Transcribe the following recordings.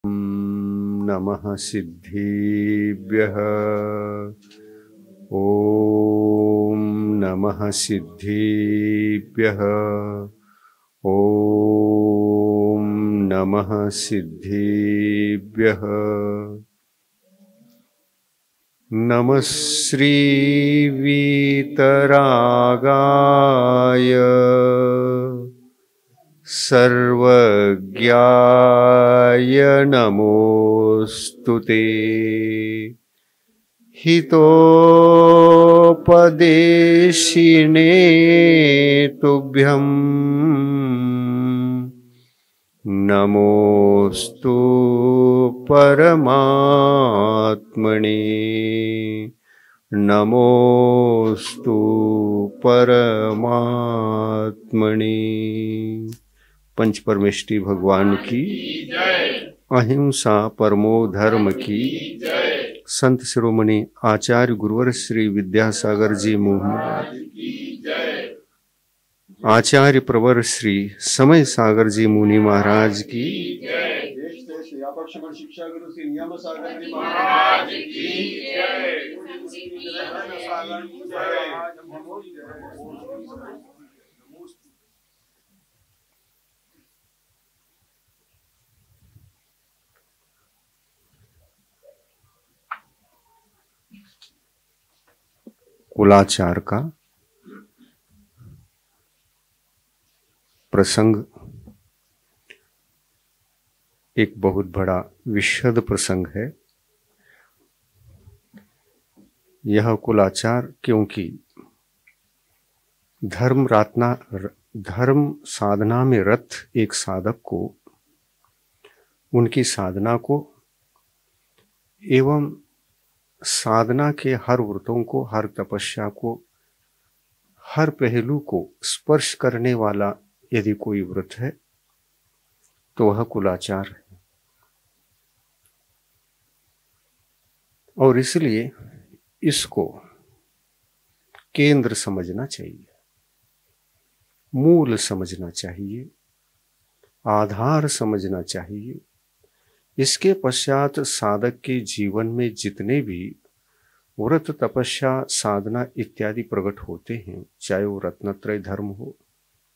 नमः सिद्धेभ्यः। ॐ नमः सिद्धेभ्यः। ॐ नमः सिद्धेभ्यः। नमः श्रीवीतरागाय सर्वज्ञाय नमोऽस्तुते। हितोपदेशिने तुभ्यं नमोऽस्तु परमात्मने। नमोऽस्तु परमात्मने। पंच परमेष्टि भगवान की अहिंसा परमो धर्म की। संत शिरोमणि आचार्य गुरुवर श्री विद्यासागर जी महाराज, आचार्य प्रवर श्री समय सागर जी मुनि महाराज की। शिक्षा गुरु श्री नियम सागर जी महाराज की। कुलाचार का प्रसंग एक बहुत बड़ा विशद प्रसंग है। यह कुलाचार क्योंकि धर्म साधना में रत एक साधक को उनकी साधना को एवं साधना के हर व्रतों को, हर तपस्या को, हर पहलू को स्पर्श करने वाला यदि कोई व्रत है तो वह कुलाचार है। और इसलिए इसको केंद्र समझना चाहिए, मूल समझना चाहिए, आधार समझना चाहिए। इसके पश्चात साधक के जीवन में जितने भी व्रत, तपस्या, साधना इत्यादि प्रकट होते हैं, चाहे वो रत्नत्रय धर्म हो,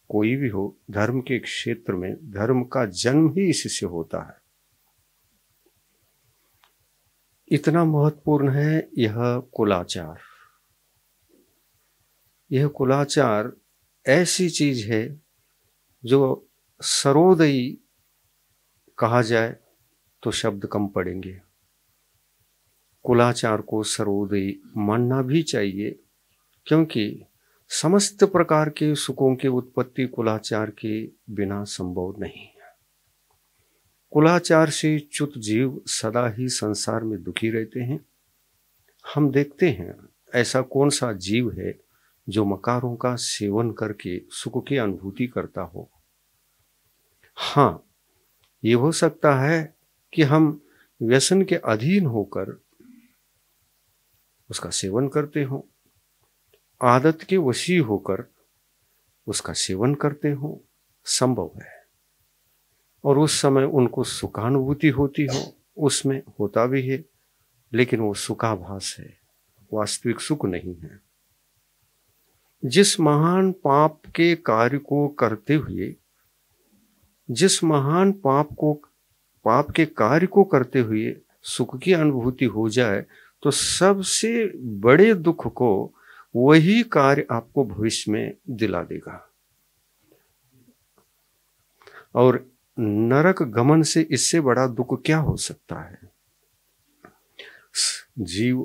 कोई भी हो, धर्म के क्षेत्र में धर्म का जन्म ही इससे होता है। इतना महत्वपूर्ण है यह कुलाचार। यह कुलाचार ऐसी चीज है जो सर्वोदयी कहा जाए तो शब्द कम पड़ेंगे। कुलाचार को सर्वोदयी मानना भी चाहिए, क्योंकि समस्त प्रकार के सुखों की उत्पत्ति कुलाचार के बिना संभव नहीं है। कुलाचार से च्युत जीव सदा ही संसार में दुखी रहते हैं। हम देखते हैं ऐसा कौन सा जीव है जो मकारों का सेवन करके सुख की अनुभूति करता हो। हाँ, ये हो सकता है कि हम व्यसन के अधीन होकर उसका सेवन करते हो, आदत के वशी होकर उसका सेवन करते हो, संभव है। और उस समय उनको सुखानुभूति होती हो, उसमें होता भी है, लेकिन वो सुखाभास है, वास्तविक सुख नहीं है। जिस महान पाप के कार्य को करते हुए, जिस महान पाप के कार्य को करते हुए सुख की अनुभूति हो जाए, तो सबसे बड़े दुख को वही कार्य आपको भविष्य में दिला देगा। और नरक गमन से इससे बड़ा दुख क्या हो सकता है। जीव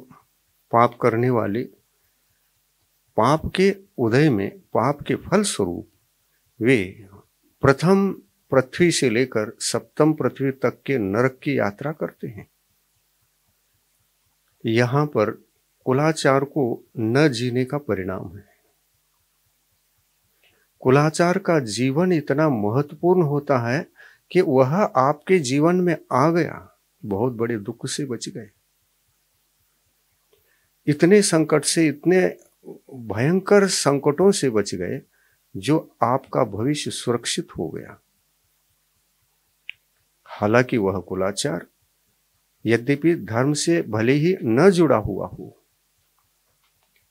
पाप करने वाले पाप के उदय में, पाप के फल स्वरूप वे प्रथम पृथ्वी से लेकर सप्तम पृथ्वी तक के नरक की यात्रा करते हैं। यहां पर कुलाचार को न जीने का परिणाम है। कुलाचार का जीवन इतना महत्वपूर्ण होता है कि वह आपके जीवन में आ गया, बहुत बड़े दुख से बच गए। इतने संकट से, इतने भयंकर संकटों से बच गए जो आपका भविष्य सुरक्षित हो गया। हालांकि वह कुलाचार यद्यपि धर्म से भले ही न जुड़ा हुआ हो,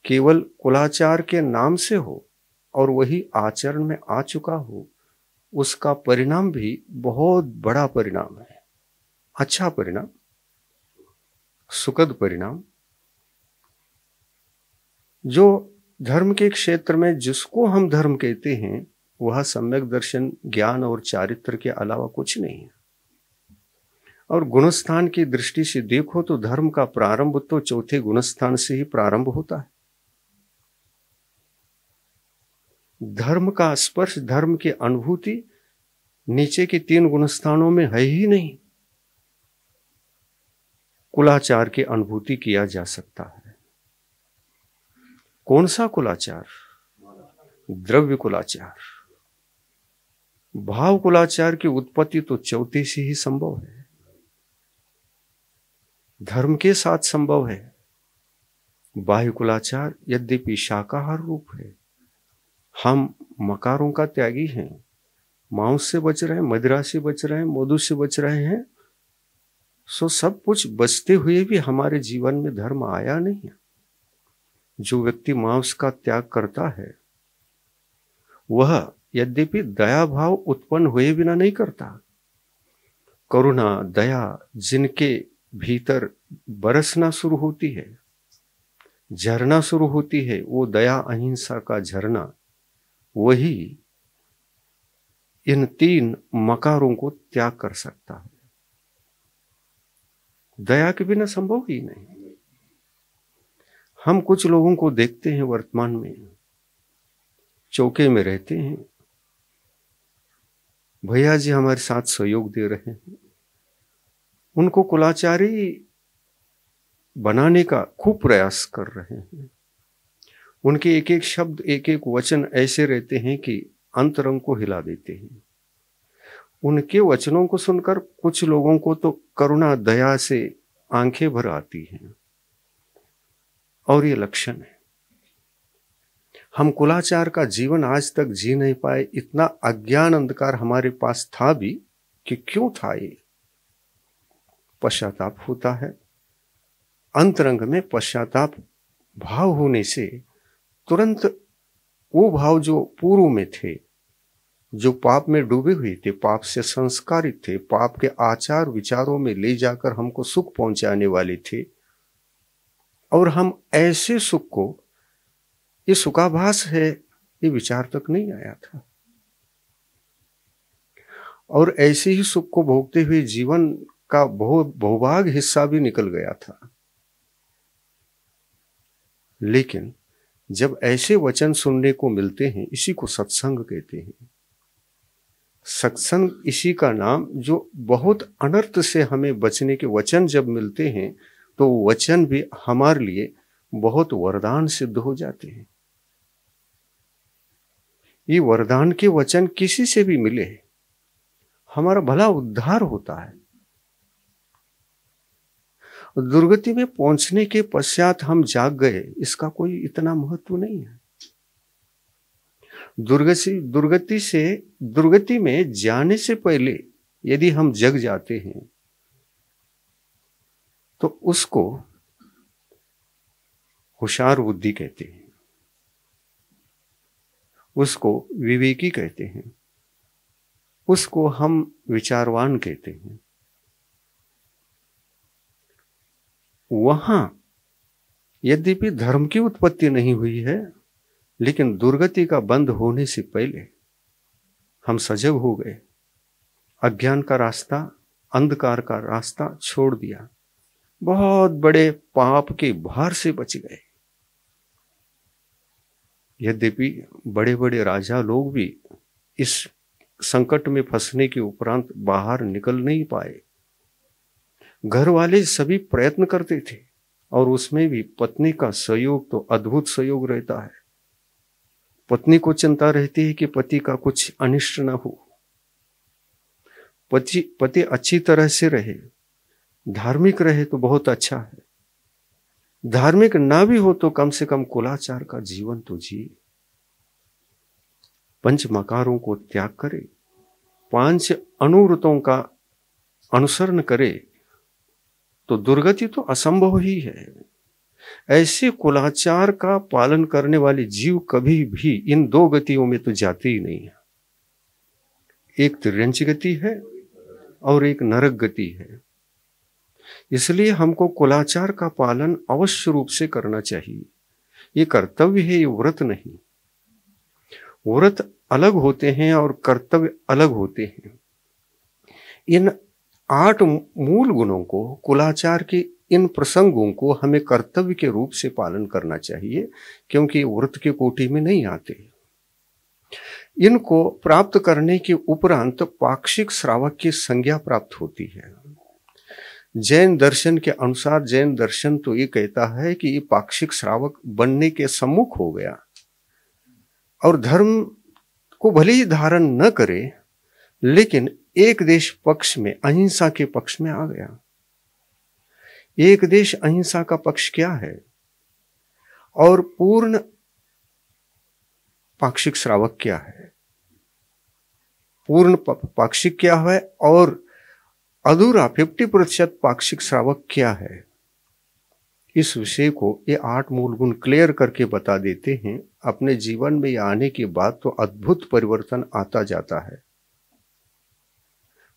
केवल कुलाचार के नाम से हो और वही आचरण में आ चुका हो, उसका परिणाम भी बहुत बड़ा परिणाम है, अच्छा परिणाम, सुखद परिणाम। जो धर्म के क्षेत्र में जिसको हम धर्म कहते हैं, वह सम्यक दर्शन, ज्ञान और चारित्र के अलावा कुछ नहीं है। और गुणस्थान की दृष्टि से देखो तो धर्म का प्रारंभ तो चौथे गुणस्थान से ही प्रारंभ होता है। धर्म का स्पर्श, धर्म की अनुभूति नीचे के 3 गुणस्थानों में है ही नहीं। कुलाचार की अनुभूति किया जा सकता है। कौन सा कुलाचार? द्रव्य कुलाचार। भाव कुलाचार की उत्पत्ति तो चौथे से ही संभव है, धर्म के साथ संभव है। बाह्य कुलाचार यद्यपि शाकाहार रूप है, हम मकारों का त्यागी हैं, मांस से बच रहे हैं, मदिरा से बच रहे हैं, मधु से बच रहे हैं, सो सब कुछ बचते हुए भी हमारे जीवन में धर्म आया नहीं है। जो व्यक्ति मांस का त्याग करता है, वह यद्यपि दया भाव उत्पन्न हुए बिना नहीं करता। करुणा, दया जिनके भीतर बरसना शुरू होती है, झरना शुरू होती है, वो दया अहिंसा का झरना, वही इन 3 मकारों को त्याग कर सकता है। दया के बिना संभव ही नहीं। हम कुछ लोगों को देखते हैं वर्तमान में, चौके में रहते हैं, भैया जी हमारे साथ सहयोग दे रहे हैं, उनको कुलाचारी बनाने का खूब प्रयास कर रहे हैं। उनके एक एक शब्द, एक एक वचन ऐसे रहते हैं कि अंतरंग को हिला देते हैं। उनके वचनों को सुनकर कुछ लोगों को तो करुणा दया से आंखें भर आती हैं, और ये लक्षण है। हम कुलाचार का जीवन आज तक जी नहीं पाए। इतना अज्ञान अंधकार हमारे पास था भी कि क्यों था ये? पश्चाताप होता है। अंतरंग में पश्चाताप भाव होने से तुरंत वो भाव जो पूर्व में थे, जो पाप में डूबे हुए थे, पाप से संस्कारित थे, पाप के आचार विचारों में ले जाकर हमको सुख पहुंचाने वाले थे, और हम ऐसे सुख को, ये सुखाभास है, ये विचार तक नहीं आया था। और ऐसे ही सुख को भोगते हुए जीवन का बहुभाग हिस्सा भी निकल गया था। लेकिन जब ऐसे वचन सुनने को मिलते हैं, इसी को सत्संग कहते हैं। सत्संग इसी का नाम, जो बहुत अनर्थ से हमें बचने के वचन जब मिलते हैं, तो वचन भी हमारे लिए बहुत वरदान सिद्ध हो जाते हैं। ये वरदान के वचन किसी से भी मिले, हमारा भला उद्धार होता है। दुर्गति में पहुंचने के पश्चात हम जाग गए, इसका कोई इतना महत्व नहीं है। दुर्गति में जाने से पहले यदि हम जग जाते हैं, तो उसको होशियार बुद्धि कहते हैं, उसको विवेकी कहते हैं, उसको हम विचारवान कहते हैं। वहां यद्यपि धर्म की उत्पत्ति नहीं हुई है, लेकिन दुर्गति का बंद होने से पहले हम सजग हो गए, अज्ञान का रास्ता, अंधकार का रास्ता छोड़ दिया, बहुत बड़े पाप के भार से बच गए। यद्यपि बड़े बड़े राजा लोग भी इस संकट में फंसने के उपरांत बाहर निकल नहीं पाए। घर वाले सभी प्रयत्न करते थे, और उसमें भी पत्नी का सहयोग तो अद्भुत सहयोग रहता है। पत्नी को चिंता रहती है कि पति का कुछ अनिष्ट न हो, पति अच्छी तरह से रहे, धार्मिक रहे तो बहुत अच्छा है, धार्मिक ना भी हो तो कम से कम कुलाचार का जीवन तो जिए, पंच मकारों को त्याग करे, 5 अनुव्रतों का अनुसरण करे तो दुर्गति तो असंभव ही है। ऐसे कुलाचार का पालन करने वाले जीव कभी भी इन दो गतियों में तो जाते ही नहीं है। एक तिर्यंच गति है और एक नरक गति है। इसलिए हमको कुलाचार का पालन अवश्य रूप से करना चाहिए। ये कर्तव्य है, ये व्रत नहीं। व्रत अलग होते हैं और कर्तव्य अलग होते हैं। इन 8 मूल गुणों को, कुलाचार के इन प्रसंगों को हमें कर्तव्य के रूप से पालन करना चाहिए, क्योंकि व्रत के कोटि में नहीं आते। इनको प्राप्त करने के उपरांत पाक्षिक श्रावक की संज्ञा प्राप्त होती है। जैन दर्शन के अनुसार, जैन दर्शन तो ये कहता है कि ये पाक्षिक श्रावक बनने के सम्मुख हो गया और धर्म को भले ही धारण न करे, लेकिन एक देश पक्ष में, अहिंसा के पक्ष में आ गया। एक देश अहिंसा का पक्ष क्या है और पूर्ण पाक्षिक श्रावक क्या है, पूर्ण पाक्षिक क्या है और अधूरा 50% पाक्षिक श्रावक क्या है। इस विषय को ये 8 मूल गुण क्लियर करके बता देते हैं। अपने जीवन में ये आने के बाद तो अद्भुत परिवर्तन आता जाता है।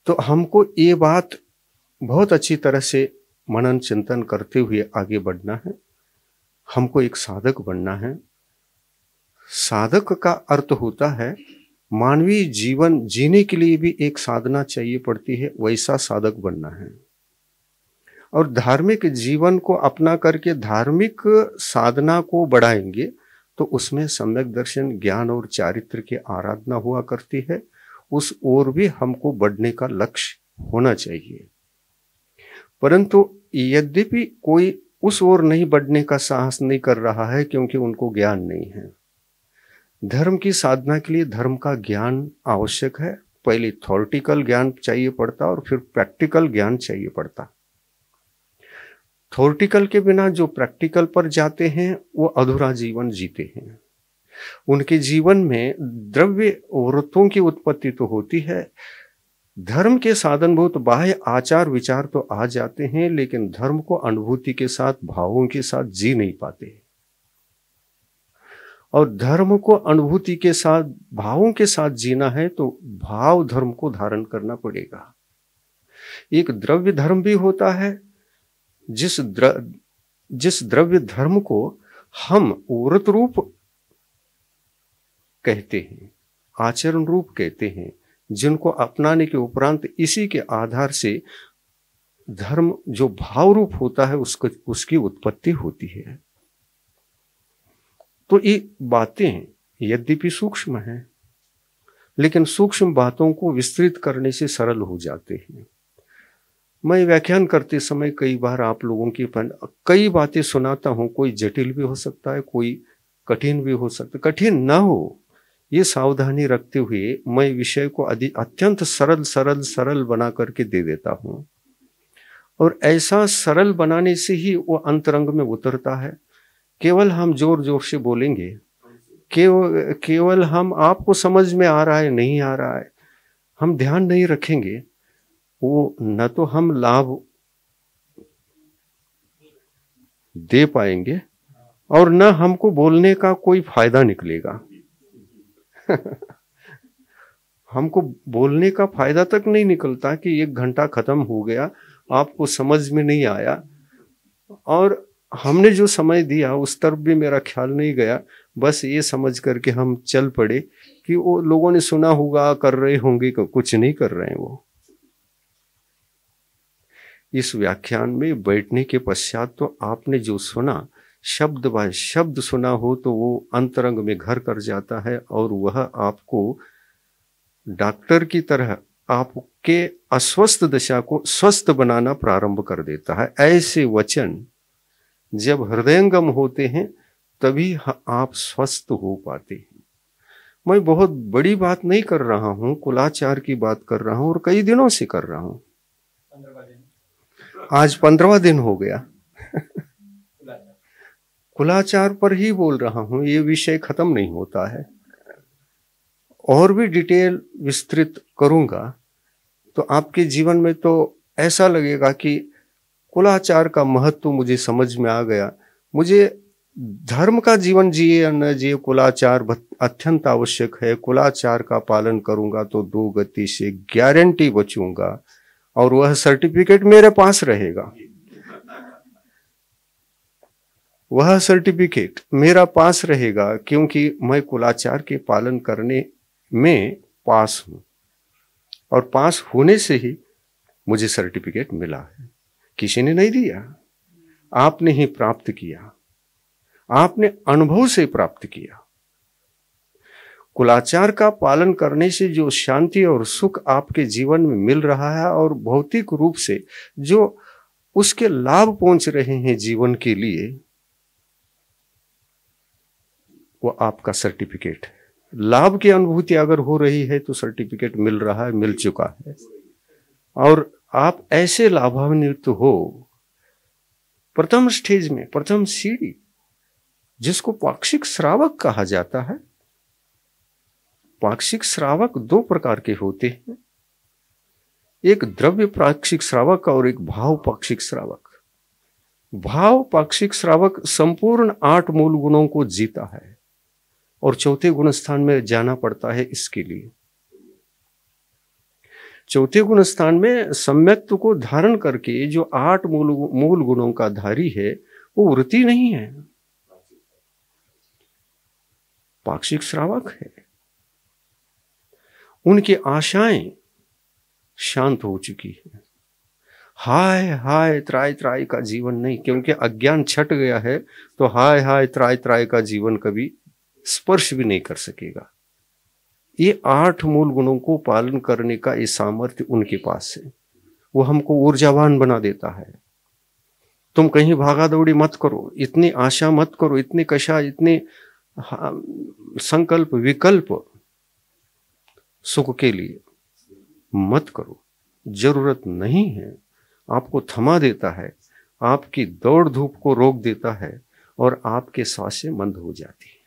तो हमको ये बात बहुत अच्छी तरह से मनन चिंतन करते हुए आगे बढ़ना है। हमको एक साधक बनना है। साधक का अर्थ होता है मानवीय जीवन जीने के लिए भी एक साधना चाहिए पड़ती है, वैसा साधक बनना है। और धार्मिक जीवन को अपना करके धार्मिक साधना को बढ़ाएंगे तो उसमें सम्यक दर्शन, ज्ञान और चारित्र की आराधना हुआ करती है। उस ओर भी हमको बढ़ने का लक्ष्य होना चाहिए। परंतु यद्यपि कोई उस ओर नहीं बढ़ने का साहस नहीं कर रहा है क्योंकि उनको ज्ञान नहीं है। धर्म की साधना के लिए धर्म का ज्ञान आवश्यक है। पहले थ्योरेटिकल ज्ञान चाहिए पड़ता और फिर प्रैक्टिकल ज्ञान चाहिए पड़ता। थ्योरेटिकल के बिना जो प्रैक्टिकल पर जाते हैं वो अधूरा जीवन जीते हैं। उनके जीवन में द्रव्य वृत्तों की उत्पत्ति तो होती है, धर्म के साधनभूत बाह्य आचार विचार तो आ जाते हैं, लेकिन धर्म को अनुभूति के साथ, भावों के साथ जी नहीं पाते। और धर्म को अनुभूति के साथ, भावों के साथ जीना है तो भाव धर्म को धारण करना पड़ेगा। एक द्रव्य धर्म भी होता है, जिस द्रव्य धर्म को हम व्रत रूप कहते हैं, आचरण रूप कहते हैं, जिनको अपनाने के उपरांत इसी के आधार से धर्म जो भाव रूप होता है उसकी उत्पत्ति होती है। तो ये बातें यद्यपि सूक्ष्म हैं, लेकिन सूक्ष्म बातों को विस्तृत करने से सरल हो जाते हैं। मैं व्याख्यान करते समय कई बार आप लोगों की कई बातें सुनाता हूं। कोई जटिल भी हो सकता है, कोई कठिन भी हो सकता है। कठिन ना हो ये सावधानी रखते हुए मैं विषय को अत्यंत सरल बना करके दे देता हूं। और ऐसा सरल बनाने से ही वो अंतरंग में उतरता है। केवल हम जोर जोर से बोलेंगे, केवल हम आपको समझ में आ रहा है नहीं आ रहा है, हम ध्यान नहीं रखेंगे, वो न तो हम लाभ दे पाएंगे और न हमको बोलने का कोई फायदा निकलेगा। हमको बोलने का फायदा तक नहीं निकलता कि 1 घंटा खत्म हो गया, आपको समझ में नहीं आया और हमने जो समय दिया उस तरफ भी मेरा ख्याल नहीं गया। बस ये समझ करके हम चल पड़े कि वो लोगों ने सुना होगा, कर रहे होंगे, कुछ नहीं कर रहे हैं वो। इस व्याख्यान में बैठने के पश्चात तो आपने जो सुना, शब्द बाय शब्द सुना हो, तो वो अंतरंग में घर कर जाता है और वह आपको डॉक्टर की तरह आपके अस्वस्थ दशा को स्वस्थ बनाना प्रारंभ कर देता है। ऐसे वचन जब हृदयंगम होते हैं तभी आप स्वस्थ हो पाते हैं। मैं बहुत बड़ी बात नहीं कर रहा हूं, कुलाचार की बात कर रहा हूं और कई दिनों से कर रहा हूं। आज 15वां दिन हो गया। कुलाचार पर ही बोल रहा हूं, ये विषय खत्म नहीं होता है। और भी डिटेल विस्तृत करूंगा तो आपके जीवन में तो ऐसा लगेगा कि कुलाचार का महत्व मुझे समझ में आ गया। मुझे धर्म का जीवन जिए या न जिए, कुलाचार अत्यंत आवश्यक है। कुलाचार का पालन करूंगा तो 2 गति से गारंटी बचूंगा, और वह सर्टिफिकेट मेरे पास रहेगा। वह सर्टिफिकेट मेरा पास रहेगा, क्योंकि मैं कुलाचार के पालन करने में पास हूं, और पास होने से ही मुझे सर्टिफिकेट मिला है। किसी ने नहीं दिया, आपने ही प्राप्त किया, आपने अनुभव से प्राप्त किया। कुलाचार का पालन करने से जो शांति और सुख आपके जीवन में मिल रहा है, और भौतिक रूप से जो उसके लाभ पहुंच रहे हैं जीवन के लिए, वो आपका सर्टिफिकेट है। लाभ की अनुभूति अगर हो रही है तो सर्टिफिकेट मिल रहा है, मिल चुका है, और आप ऐसे लाभान्वित हो। प्रथम स्टेज में, प्रथम सीढ़ी, जिसको पाक्षिक श्रावक कहा जाता है। पाक्षिक श्रावक 2 प्रकार के होते हैं, एक द्रव्य पाक्षिक श्रावक और एक भाव पाक्षिक श्रावक। भाव पाक्षिक श्रावक संपूर्ण 8 मूल गुणों को जीता है, और चौथे गुण स्थान में जाना पड़ता है इसके लिए। चौथे गुण स्थान में सम्यक्त्व को धारण करके जो 8 मूल गुणों का धारी है, वो वृत्ति नहीं है, पाक्षिक श्रावक है। उनकी आशाएं शांत हो चुकी है। हाय हाय त्राय त्राय का जीवन नहीं, क्योंकि अज्ञान छट गया है, तो हाय हाय त्राय त्राय का जीवन कभी स्पर्श भी नहीं कर सकेगा। ये 8 मूल गुणों को पालन करने का ये सामर्थ्य उनके पास है। वो हमको ऊर्जावान बना देता है। तुम कहीं भागा दौड़ी मत करो, इतनी आशा मत करो, इतनी कषाय, इतने संकल्प विकल्प सुख के लिए मत करो, जरूरत नहीं है। आपको थमा देता है, आपकी दौड़ धूप को रोक देता है, और आपके सांसें मंद हो जाती है।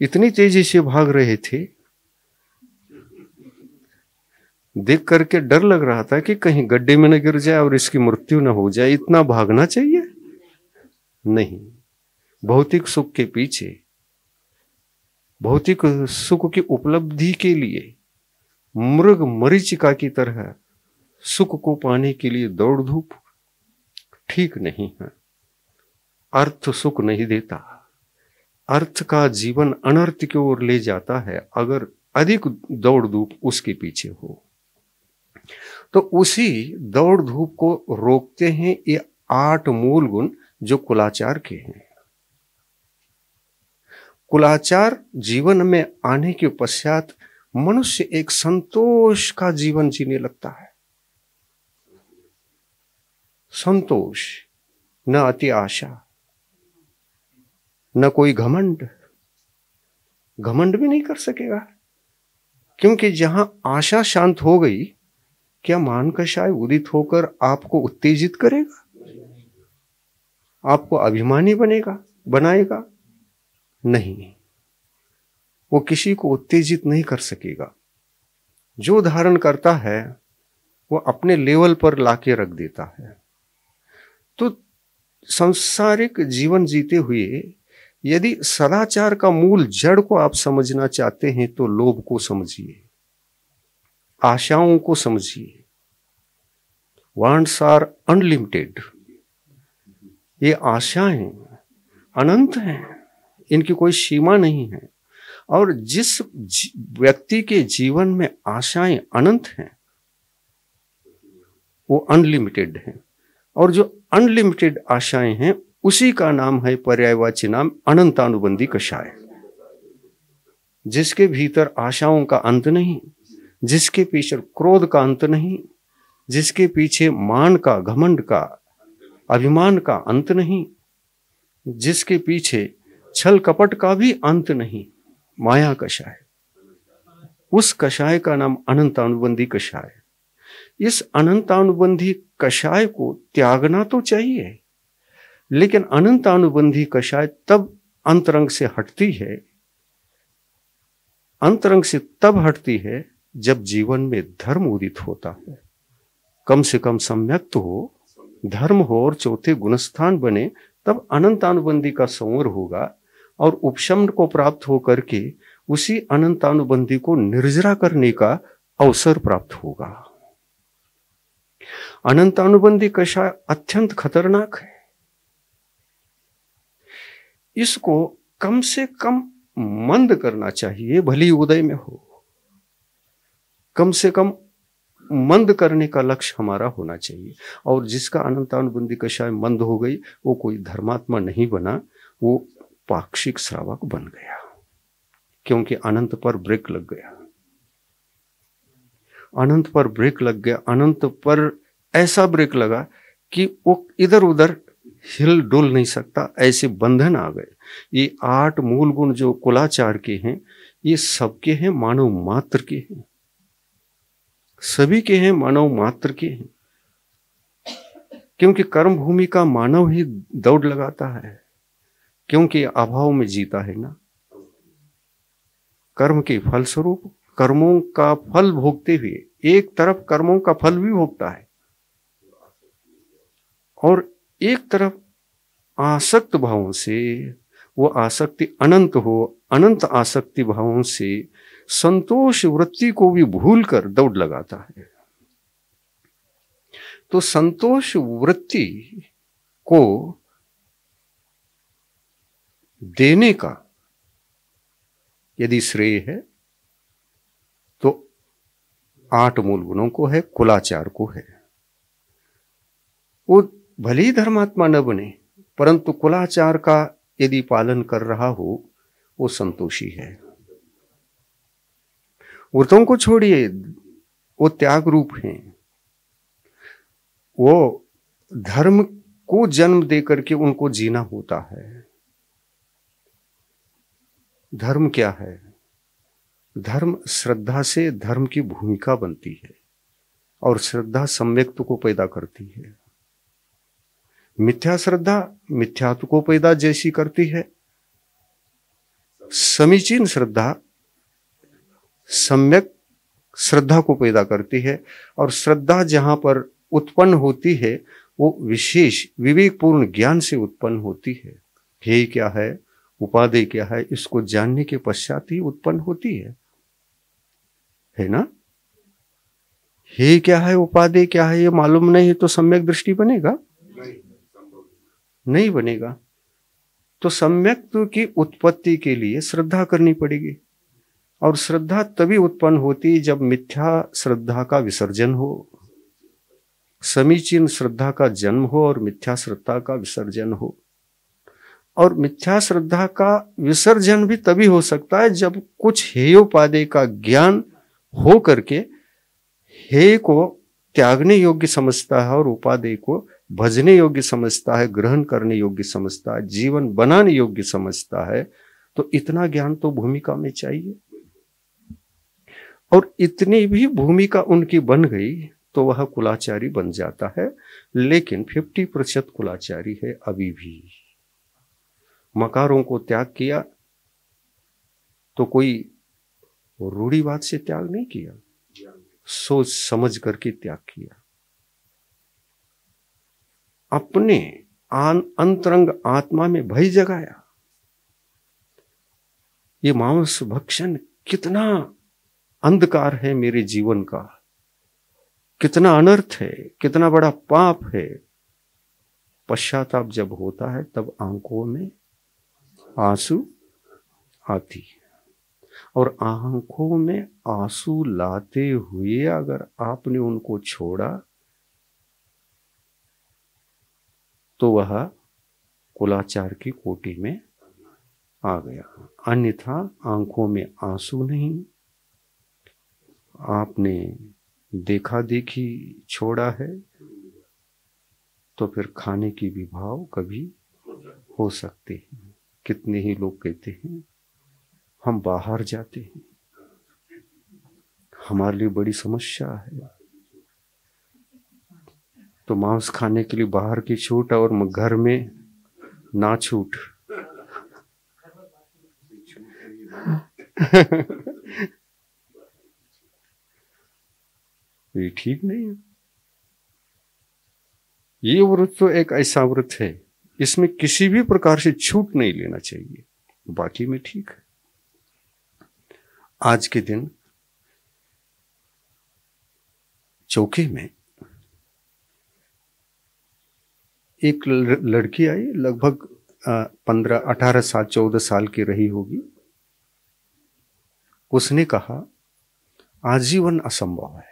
इतनी तेजी से भाग रहे थे, देख करके डर लग रहा था कि कहीं गड्ढे में न गिर जाए और इसकी मृत्यु न हो जाए। इतना भागना चाहिए नहीं। भौतिक सुख के पीछे, भौतिक सुख की उपलब्धि के लिए मृग मरीचिका की तरह सुख को पाने के लिए दौड़ धूप ठीक नहीं है। अर्थ सुख नहीं देता, अर्थ का जीवन अनर्थ की ओर ले जाता है अगर अधिक दौड़ धूप उसके पीछे हो। तो उसी दौड़ धूप को रोकते हैं ये 8 मूल गुण जो कुलाचार के हैं। कुलाचार जीवन में आने के पश्चात मनुष्य एक संतोष का जीवन जीने लगता है। संतोष, न अति आशा, न कोई घमंड। घमंड भी नहीं कर सकेगा, क्योंकि जहां आशा शांत हो गई, क्या मान कषाय उदित होकर आपको उत्तेजित करेगा, आपको अभिमानी बनाएगा? नहीं, वो किसी को उत्तेजित नहीं कर सकेगा। जो धारण करता है वो अपने लेवल पर लाके रख देता है। तो सांसारिक जीवन जीते हुए यदि सदाचार का मूल जड़ को आप समझना चाहते हैं तो लोभ को समझिए, आशाओं को समझिए। Wants are unlimited. ये आशाएं अनंत हैं, इनकी कोई सीमा नहीं है। और जिस व्यक्ति के जीवन में आशाएं अनंत हैं वो अनलिमिटेड हैं, और जो अनलिमिटेड आशाएं हैं उसी का नाम है, पर्यायवाची नाम, अनंतानुबंधी कषाय। जिसके भीतर आशाओं का अंत नहीं, जिसके पीछे क्रोध का अंत नहीं, जिसके पीछे मान का, घमंड का, अभिमान का अंत नहीं, जिसके पीछे छल कपट का भी अंत नहीं, माया कषाय। उस कषाय का नाम अनंतानुबंधी कषाय। इस अनंतानुबंधी कषाय को त्यागना तो चाहिए, लेकिन अनंतानुबंधी कषाय तब अंतरंग से हटती है, अंतरंग से तब हटती है जब जीवन में धर्म उदित होता है, कम से कम सम्यक तो हो, धर्म हो और चौथे गुणस्थान बने, तब अनंतानुबंधी का संवर होगा और उपशम को प्राप्त होकर के उसी अनंतानुबंधी को निर्जरा करने का अवसर प्राप्त होगा। अनंतानुबंधी कषाय अत्यंत खतरनाक है। इसको कम से कम मंद करना चाहिए, भली उदय में हो। कम से कम मंद करने का लक्ष्य हमारा होना चाहिए। और जिसका अनंतानुबंधी कषाय मंद हो गई, वो कोई धर्मात्मा नहीं बना, वो पाक्षिक श्रावक बन गया, क्योंकि अनंत पर ब्रेक लग गया। अनंत पर ब्रेक लग गया, अनंत पर ऐसा ब्रेक लगा कि वो इधर उधर हिल डुल नहीं सकता, ऐसे बंधन आ गए। ये 8 मूल गुण जो कुलाचार के हैं, ये सबके हैं, मानव मात्र के हैं, सभी के हैं, मानव मात्र के हैं। क्योंकि कर्म भूमि का मानव ही दौड़ लगाता है, क्योंकि अभाव में जीता है ना। कर्म के फलस्वरूप कर्मों का फल भोगते हुए एक तरफ कर्मों का फल भी भोगता है और एक तरफ आसक्त भावों से, वो आसक्ति अनंत हो, अनंत आसक्ति भावों से संतोष वृत्ति को भी भूलकर दौड़ लगाता है। तो संतोष वृत्ति को देने का यदि श्रेय है तो 8 मूल गुणों को है, कुलाचार को है। वो भले ही धर्मात्मा न बने, परंतु कुलाचार का यदि पालन कर रहा हो, वो संतोषी है। व्रतों को छोड़िए, वो त्याग रूप हैं। वो धर्म को जन्म दे करके उनको जीना होता है। धर्म क्या है? धर्म श्रद्धा से धर्म की भूमिका बनती है और श्रद्धा सम्यक्त्व को पैदा करती है। मिथ्या श्रद्धा मिथ्यात्व को पैदा जैसी करती है, समीचीन श्रद्धा सम्यक श्रद्धा को पैदा करती है। और श्रद्धा जहां पर उत्पन्न होती है, वो विशेष विवेकपूर्ण ज्ञान से उत्पन्न होती है। हे क्या है, उपादेय क्या है, इसको जानने के पश्चात ही उत्पन्न होती है ना। हे क्या है, उपादेय क्या है, ये मालूम नहीं तो सम्यक दृष्टि बनेगा? नहीं बनेगा। तो सम्यक्त्व की उत्पत्ति के लिए श्रद्धा करनी पड़ेगी, और श्रद्धा तभी उत्पन्न होती जब मिथ्या श्रद्धा का विसर्जन हो, समीचीन श्रद्धा का जन्म हो और मिथ्या श्रद्धा का विसर्जन हो। और मिथ्या श्रद्धा का विसर्जन भी तभी हो सकता है जब कुछ हेयोपादेय का ज्ञान हो करके हेय को त्यागने योग्य समझता है और उपादेय को भजने योग्य समझता है, ग्रहण करने योग्य समझता है, जीवन बनाने योग्य समझता है। तो इतना ज्ञान तो भूमिका में चाहिए। और इतनी भी भूमिका उनकी बन गई तो वह कुलाचारी बन जाता है। लेकिन 50% कुलाचारी है अभी भी। मकारों को त्याग किया तो कोई रूढ़िवाद से त्याग नहीं किया, सोच समझ करके त्याग किया। अपने अंतरंग आत्मा में भय जगाया। ये मांस भक्षण कितना अंधकार है मेरे जीवन का, कितना अनर्थ है, कितना बड़ा पाप है। पश्चाताप जब होता है तब आंखों में आंसू आती है। और आंखों में आंसू लाते हुए अगर आपने उनको छोड़ा तो वह कुलाचार की कोटि में आ गया। अन्यथा आंखों में आंसू नहीं, आपने देखा देखी छोड़ा है तो फिर खाने की भी भाव कभी हो सकते हैं। कितने ही लोग कहते हैं हम बाहर जाते हैं, हमारे लिए बड़ी समस्या है, तो मांस खाने के लिए बाहर की छूट और घर में ना छूट। ये ठीक नहीं है। ये व्रत तो एक ऐसा व्रत है, इसमें किसी भी प्रकार से छूट नहीं लेना चाहिए, बाकी में ठीक है। आज के दिन चौकी में एक लड़की आई, लगभग 15-18 साल 14 साल की रही होगी। उसने कहा आजीवन असंभव है।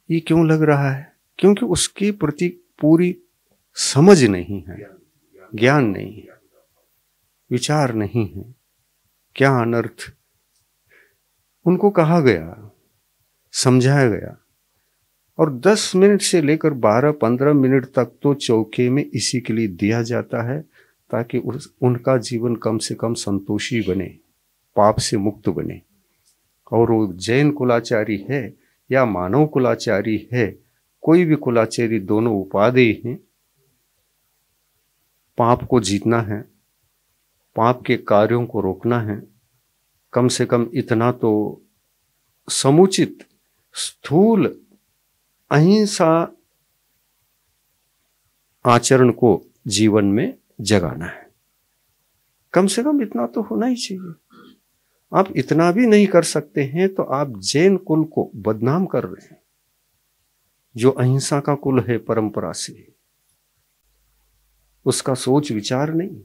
ये क्यों लग रहा है? क्योंकि उसके प्रति पूरी समझ नहीं है, ज्ञान नहीं है, विचार नहीं है, क्या अनर्थ। उनको कहा गया, समझाया गया, और 10 मिनट से लेकर 12-15 मिनट तक तो चौके में इसी के लिए दिया जाता है, ताकि उनका जीवन कम से कम संतोषी बने, पाप से मुक्त बने। और वो जैन कुलाचारी है या मानव कुलाचारी है, कोई भी कुलाचारी, दोनों उपादेय हैं। पाप को जीतना है, पाप के कार्यों को रोकना है, कम से कम इतना तो समुचित स्थूल अहिंसा आचरण को जीवन में जगाना है। कम से कम इतना तो होना ही चाहिए। आप इतना भी नहीं कर सकते हैं तो आप जैन कुल को बदनाम कर रहे हैं, जो अहिंसा का कुल है परंपरा से। उसका सोच विचार नहीं,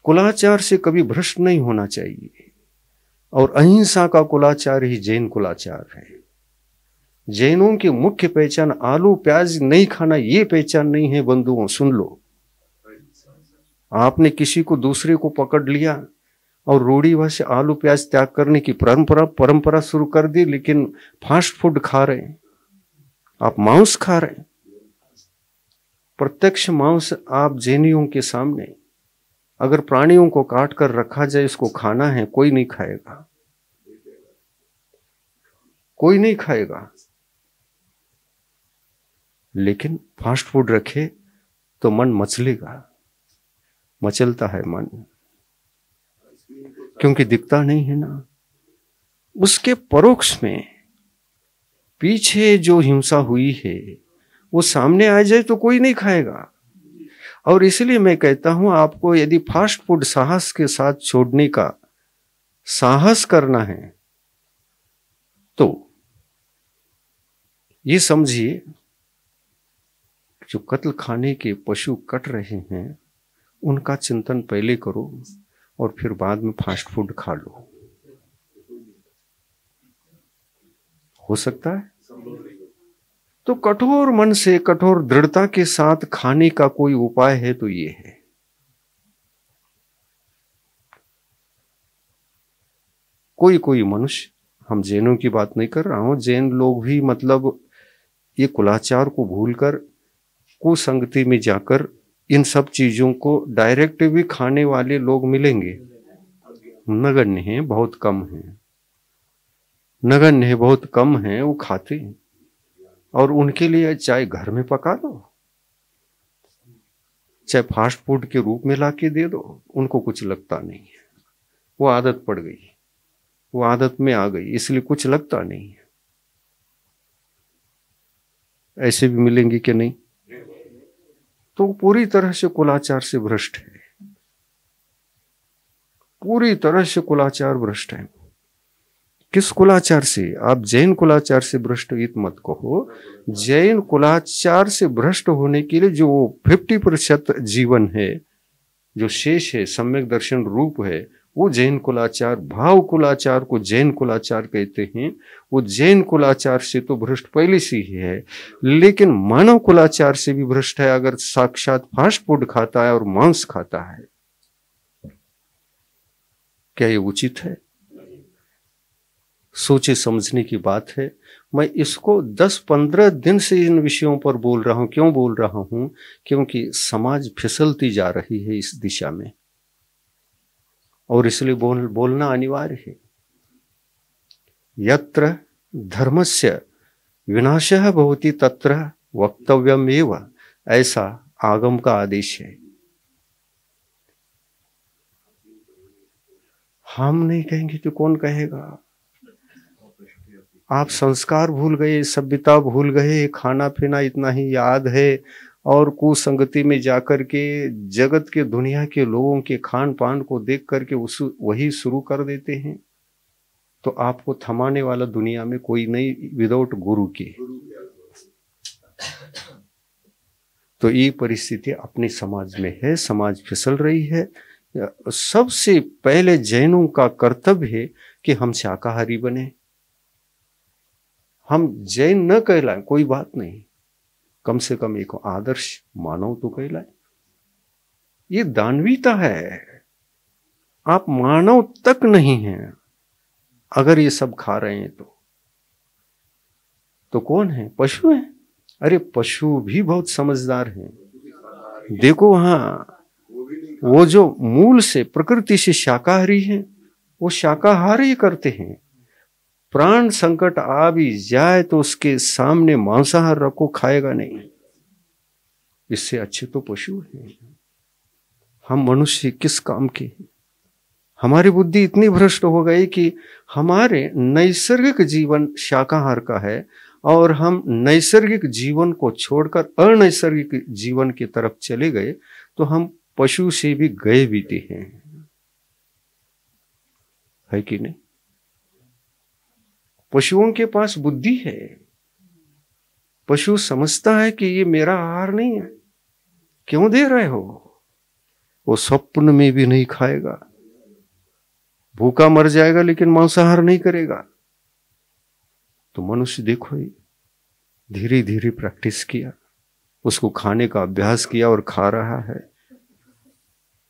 कुलाचार से कभी भ्रष्ट नहीं होना चाहिए। और अहिंसा का कुलाचार ही जैन कुलाचार है। जैनों की मुख्य पहचान आलू प्याज नहीं खाना, ये पहचान नहीं है बंधुओं। सुन लो, आपने किसी को दूसरे को पकड़ लिया और रूढ़िवाद से आलू प्याज त्याग करने की परंपरा शुरू कर दी, लेकिन फास्ट फूड खा रहे हैं, आप मांस खा रहे हैं। प्रत्यक्ष मांस आप जैनियों के सामने, अगर प्राणियों को काट कर रखा जाए, इसको खाना है, कोई नहीं खाएगा, कोई नहीं खाएगा। लेकिन फास्ट फूड रखे तो मन मचलेगा, मचलता है मन, क्योंकि दिखता नहीं है ना। उसके परोक्ष में पीछे जो हिंसा हुई है वो सामने आ जाए तो कोई नहीं खाएगा। और इसलिए मैं कहता हूं, आपको यदि फास्ट फूड साहस के साथ छोड़ने का साहस करना है तो ये समझिए, जो कत्ल खाने के पशु कट रहे हैं उनका चिंतन पहले करो और फिर बाद में फास्ट फूड खा लो। हो सकता है तो कठोर मन से, कठोर दृढ़ता के साथ खाने का कोई उपाय है तो ये है। कोई मनुष्य, हम जैनों की बात नहीं कर रहा हूं, जैन लोग भी मतलब ये कुलाचार को भूलकर कुसंगति में जाकर इन सब चीजों को डायरेक्ट भी खाने वाले लोग मिलेंगे। नगण्य है, बहुत कम है, नगण्य है, बहुत कम है, वो खाते हैं। और उनके लिए चाहे घर में पका दो, चाहे फास्ट फूड के रूप में लाके दे दो, उनको कुछ लगता नहीं है। वो आदत पड़ गई, वो आदत में आ गई, इसलिए कुछ लगता नहीं है। ऐसे भी मिलेंगे कि नहीं? तो पूरी तरह से कुलाचार से भ्रष्ट है, पूरी तरह से कुलाचार भ्रष्ट है। किस कुलाचार से? आप जैन कुलाचार से भ्रष्ट मत कहो। जैन कुलाचार से भ्रष्ट होने के लिए जो 50% जीवन है, जो शेष है, सम्यक दर्शन रूप है, वो जैन कुलाचार, भाव कुलाचार को जैन कुलाचार कहते हैं। वो जैन कुलाचार से तो भ्रष्ट पहले से ही है, लेकिन मानव कुलाचार से भी भ्रष्ट है अगर साक्षात फास्ट फूड खाता है और मांस खाता है। क्या ये उचित है? सोचे समझने की बात है। मैं इसको 10-15 दिन से इन विषयों पर बोल रहा हूं। क्यों बोल रहा हूं? क्योंकि समाज फिसलती जा रही है इस दिशा में, और इसलिए बोलना अनिवार्य है। यत्र धर्मस्य विनाशः भवति तत्र वक्तव्यमेव, ऐसा आगम का आदेश है। हम नहीं कहेंगे तो कौन कहेगा? आप संस्कार भूल गए, सभ्यता भूल गए, खाना पीना इतना ही याद है, और कुसंगति में जाकर के जगत के दुनिया के लोगों के खान पान को देख करके वही शुरू कर देते हैं, तो आपको थमाने वाला दुनिया में कोई नहीं विदाउट गुरु के। तो ये परिस्थिति अपने समाज में है, समाज फिसल रही है। सबसे पहले जैनों का कर्तव्य है कि हम शाकाहारी बने। हम जैन न कहलाएं कोई बात नहीं, कम से कम एक आदर्श मानव तो कहलाए। ये दानवीयता है। आप मानव तक नहीं हैं अगर ये सब खा रहे हैं तो कौन है? पशु हैं। अरे पशु भी बहुत समझदार हैं। देखो वहां वो जो मूल से प्रकृति से शाकाहारी हैं, वो शाकाहारी करते हैं। प्राण संकट आ भी जाए तो उसके सामने मांसाहार रखो, खाएगा नहीं। इससे अच्छे तो पशु हैं। हम मनुष्य किस काम के? हमारी बुद्धि इतनी भ्रष्ट हो गई कि हमारे नैसर्गिक जीवन शाकाहार का है, और हम नैसर्गिक जीवन को छोड़कर अनैसर्गिक जीवन की तरफ चले गए, तो हम पशु से भी गए बीते हैं, है कि नहीं? पशुओं के पास बुद्धि है। पशु समझता है कि ये मेरा आहार नहीं है, क्यों दे रहे हो? वो स्वप्न में भी नहीं खाएगा, भूखा मर जाएगा, लेकिन मांसाहार नहीं करेगा। तो मनुष्य देखो, धीरे धीरे प्रैक्टिस किया, उसको खाने का अभ्यास किया और खा रहा है।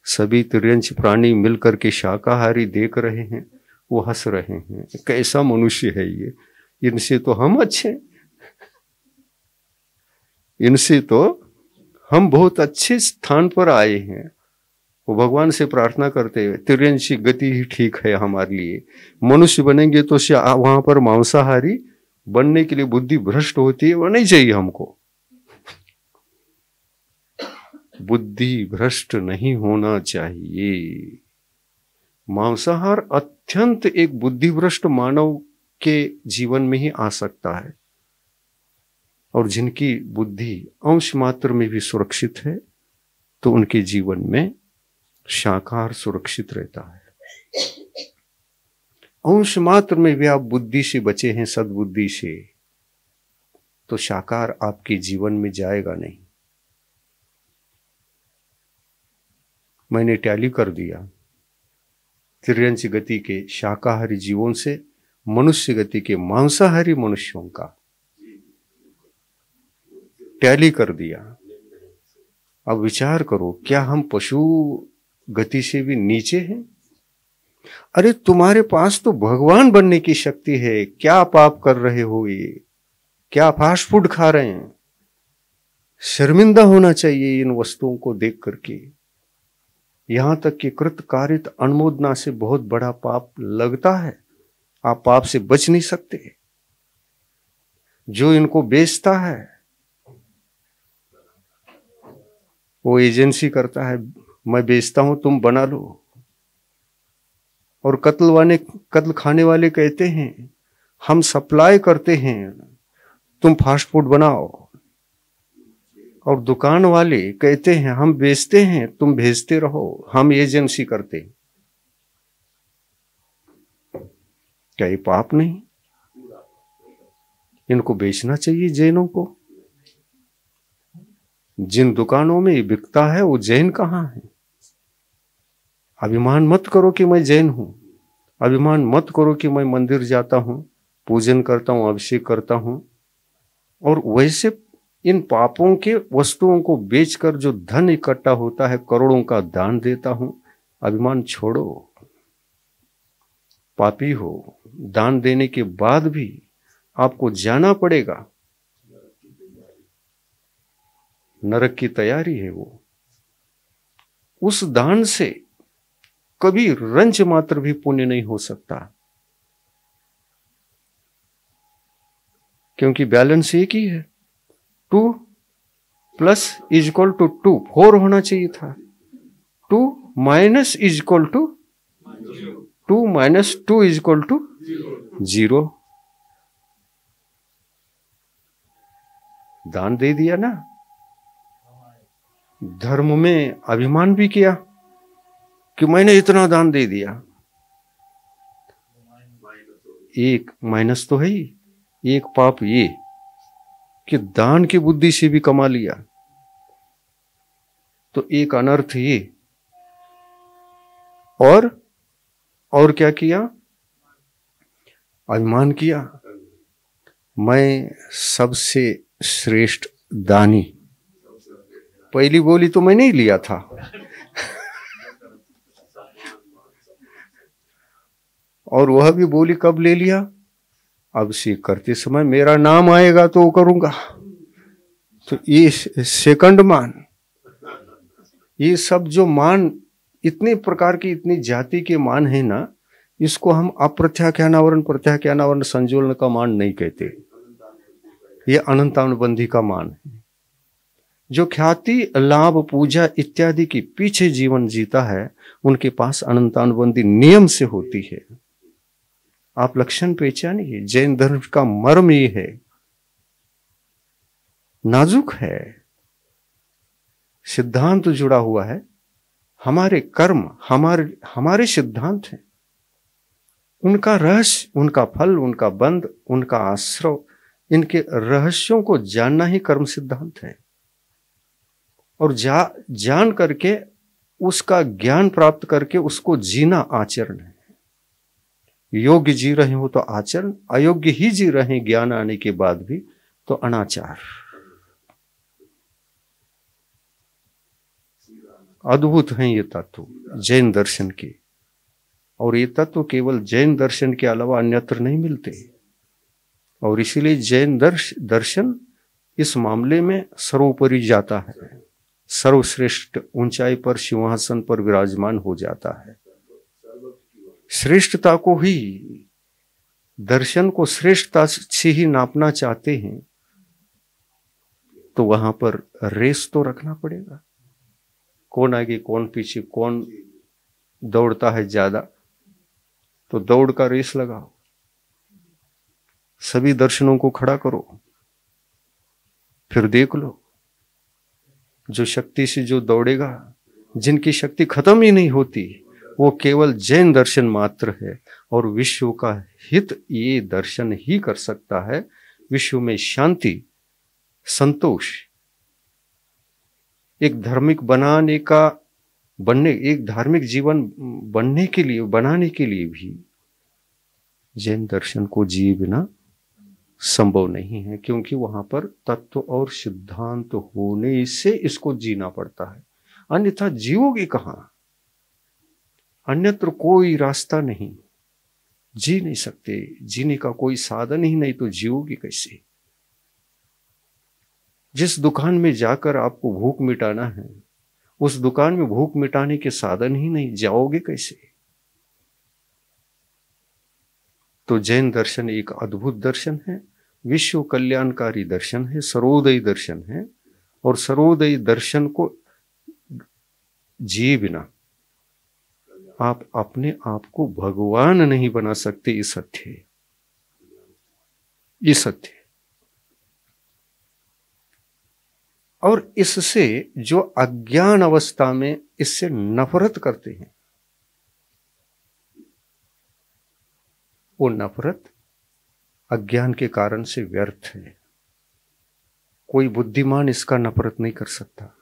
सभी तिर्यंच प्राणी मिलकर के शाकाहारी देख रहे हैं, वो हंस रहे हैं, कैसा मनुष्य है ये, इनसे तो हम अच्छे, इनसे तो हम बहुत अच्छे स्थान पर आए हैं। वो भगवान से प्रार्थना करते हुए, तिर्यंची गति ही ठीक है हमारे लिए। मनुष्य बनेंगे तो वहां पर मांसाहारी बनने के लिए बुद्धि भ्रष्ट होती है, वो नहीं चाहिए हमको। बुद्धि भ्रष्ट नहीं होना चाहिए। मांसाहार अत्यंत एक बुद्धिभ्रष्ट मानव के जीवन में ही आ सकता है, और जिनकी बुद्धि अंश मात्र में भी सुरक्षित है, तो उनके जीवन में शाकाहार सुरक्षित रहता है। अंश मात्र में भी आप बुद्धि से बचे हैं, सद्बुद्धि से, तो शाकाहार आपके जीवन में जाएगा नहीं। मैंने टैली कर दिया तिर्यंच गति के शाकाहारी जीवों से मनुष्य गति के मांसाहारी मनुष्यों का टैली कर दिया। अब विचार करो, क्या हम पशु गति से भी नीचे हैं? अरे तुम्हारे पास तो भगवान बनने की शक्ति है, क्या पाप कर रहे हो? ये क्या फास्ट फूड खा रहे हैं? शर्मिंदा होना चाहिए इन वस्तुओं को देख करके। यहां तक कि कृतकारित अनुमोदना से बहुत बड़ा पाप लगता है, आप पाप से बच नहीं सकते। जो इनको बेचता है वो एजेंसी करता है, मैं बेचता हूं तुम बना लो। और कत्ल खाने वाले कहते हैं हम सप्लाई करते हैं, तुम फास्ट फूड बनाओ। और दुकान वाले कहते हैं हम बेचते हैं, तुम भेजते रहो, हम एजेंसी करते। क्या ये पाप नहीं? इनको बेचना चाहिए जैनों को। जिन दुकानों में ये बिकता है वो जैन कहाँ है? अभिमान मत करो कि मैं जैन हूं, अभिमान मत करो कि मैं मंदिर जाता हूं, पूजन करता हूं, अभिषेक करता हूं, और वैसे इन पापों के वस्तुओं को बेचकर जो धन इकट्ठा होता है, करोड़ों का दान देता हूं। अभिमान छोड़ो, पापी हो। दान देने के बाद भी आपको जाना पड़ेगा, नरक की तैयारी है वो। उस दान से कभी रंच मात्र भी पुण्य नहीं हो सकता, क्योंकि बैलेंस एक ही है। 2 + = 2, 4 होना चाहिए था। 2 - = 2 - 2 = 0। दान दे दिया ना। धर्म में अभिमान भी किया कि मैंने इतना दान दे दिया। एक माइनस तो है ही, एक पाप ये कि दान की बुद्धि से भी कमा लिया, तो एक अनर्थ ये। और क्या किया? अभिमान किया, मैं सबसे श्रेष्ठ दानी। पहली बोली तो मैंने ही लिया था। और वह भी बोली कब ले लिया? अब से करते समय मेरा नाम आएगा तो करूंगा। तो ये सेकंड मान, ये सब जो मान, इतने प्रकार की, इतनी जाति के मान है ना, इसको हम अप्रत्याख्यानावरण प्रत्याख्यानावरण संजोलन का मान नहीं कहते। ये अनंतानुबंधी का मान है। जो ख्याति, लाभ, पूजा इत्यादि के पीछे जीवन जीता है, उनके पास अनंतानुबंधी नियम से होती है। आप लक्षण पहचानिए। जैन धर्म का मर्म ये है, नाजुक है, सिद्धांत जुड़ा हुआ है। हमारे कर्म हमारे सिद्धांत हैं, उनका रहस्य, उनका फल, उनका बंध, उनका आश्रव, इनके रहस्यों को जानना ही कर्म सिद्धांत है। और जान करके, उसका ज्ञान प्राप्त करके उसको जीना आचरण है। योग्य जी रहे हो तो आचरण, अयोग्य ही जी रहे ज्ञान आने के बाद भी तो अनाचार। अद्भुत हैं ये तत्व जैन दर्शन के, और ये तत्व केवल जैन दर्शन के अलावा अन्यत्र नहीं मिलते। और इसीलिए जैन दर्शन इस मामले में सर्वोपरि जाता है, सर्वश्रेष्ठ ऊंचाई पर, सिंहासन पर विराजमान हो जाता है। श्रेष्ठता को ही, दर्शन को श्रेष्ठता से ही नापना चाहते हैं, तो वहां पर रेस तो रखना पड़ेगा। कौन आगे, कौन पीछे, कौन दौड़ता है ज्यादा, तो दौड़ का रेस लगाओ। सभी दर्शनों को खड़ा करो, फिर देख लो जो शक्ति से जो दौड़ेगा, जिनकी शक्ति खत्म ही नहीं होती, वो केवल जैन दर्शन मात्र है। और विश्व का हित ये दर्शन ही कर सकता है। विश्व में शांति, संतोष, एक धार्मिक एक धार्मिक जीवन बनने के लिए, बनाने के लिए भी जैन दर्शन को जिए बिना संभव नहीं है। क्योंकि वहां पर तत्व और सिद्धांत होने से इसको जीना पड़ता है, अन्यथा जियोगे कहां? अन्यत्र कोई रास्ता नहीं, जी नहीं सकते। जीने का कोई साधन ही नहीं, तो जियोगे कैसे? जिस दुकान में जाकर आपको भूख मिटाना है, उस दुकान में भूख मिटाने के साधन ही नहीं, जाओगे कैसे? तो जैन दर्शन एक अद्भुत दर्शन है, विश्व कल्याणकारी दर्शन है, सर्वोदयी दर्शन है। और सर्वोदयी दर्शन को जिए बिना आप अपने आप को भगवान नहीं बना सकते। ये सत्य है, ये सत्य है। और इससे जो अज्ञान अवस्था में इससे नफरत करते हैं, वो नफरत अज्ञान के कारण से व्यर्थ है। कोई बुद्धिमान इसका नफरत नहीं कर सकता।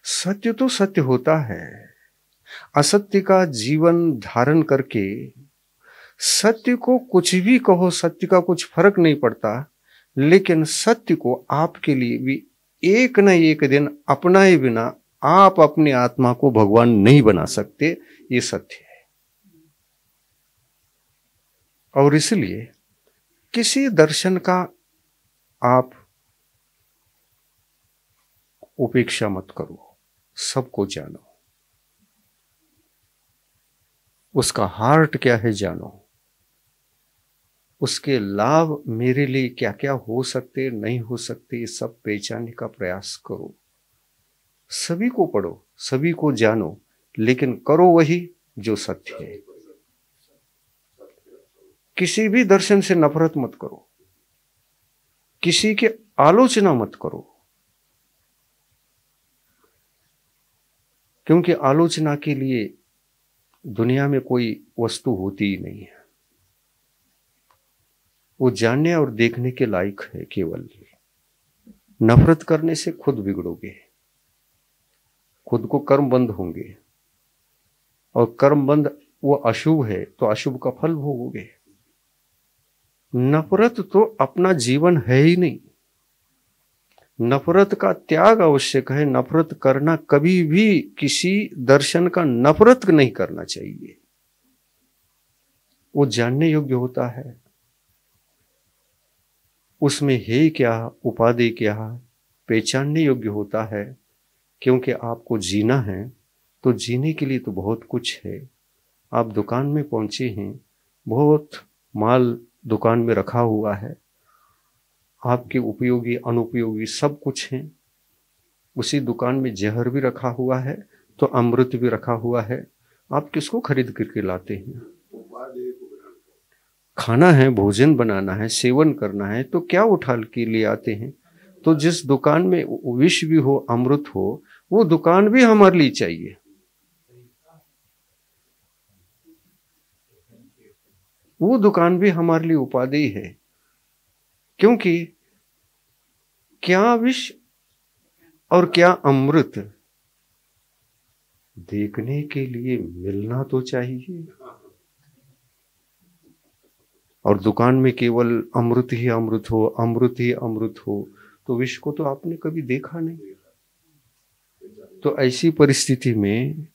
सत्य तो सत्य होता है। असत्य का जीवन धारण करके, सत्य को कुछ भी कहो, सत्य का कुछ फर्क नहीं पड़ता, लेकिन सत्य को आपके लिए भी एक न एक दिन अपनाए बिना आप अपनी आत्मा को भगवान नहीं बना सकते। ये सत्य है। और इसलिए किसी दर्शन का आप उपेक्षा मत करो, सबको जानो, उसका हार्ट क्या है जानो, उसके लाभ मेरे लिए क्या क्या हो सकते, नहीं हो सकते, ये सब पहचानने का प्रयास करो। सभी को पढ़ो, सभी को जानो, लेकिन करो वही जो सत्य है। किसी भी दर्शन से नफरत मत करो। किसी की आलोचना मत करो, क्योंकि आलोचना के लिए दुनिया में कोई वस्तु होती ही नहीं है। वो जानने और देखने के लायक है केवल। नफरत करने से खुद बिगड़ोगे, खुद को कर्मबंध होंगे, और कर्मबंध वो अशुभ है तो अशुभ का फल भोगोगे। नफरत तो अपना जीवन है ही नहीं। नफरत का त्याग आवश्यक है। नफरत करना कभी भी किसी दर्शन का नफरत नहीं करना चाहिए। वो जानने योग्य होता है, उसमें है क्या, उपाधि क्या, पहचानने योग्य होता है। क्योंकि आपको जीना है तो जीने के लिए तो बहुत कुछ है। आप दुकान में पहुंचे हैं, बहुत माल दुकान में रखा हुआ है, आपके उपयोगी अनुपयोगी सब कुछ है। उसी दुकान में जहर भी रखा हुआ है तो अमृत भी रखा हुआ है। आप किसको खरीद करके लाते हैं? खाना है, भोजन बनाना है, सेवन करना है, तो क्या उठा के लिए आते हैं? तो जिस दुकान में विष भी हो, अमृत हो, वो दुकान भी हमारे लिए चाहिए। वो दुकान भी हमारे लिए उपाधि है। क्योंकि क्या विष और क्या अमृत देखने के लिए मिलना तो चाहिए। और दुकान में केवल अमृत ही अमृत हो, अमृत ही अमृत हो, तो विष को तो आपने कभी देखा नहीं। तो ऐसी परिस्थिति में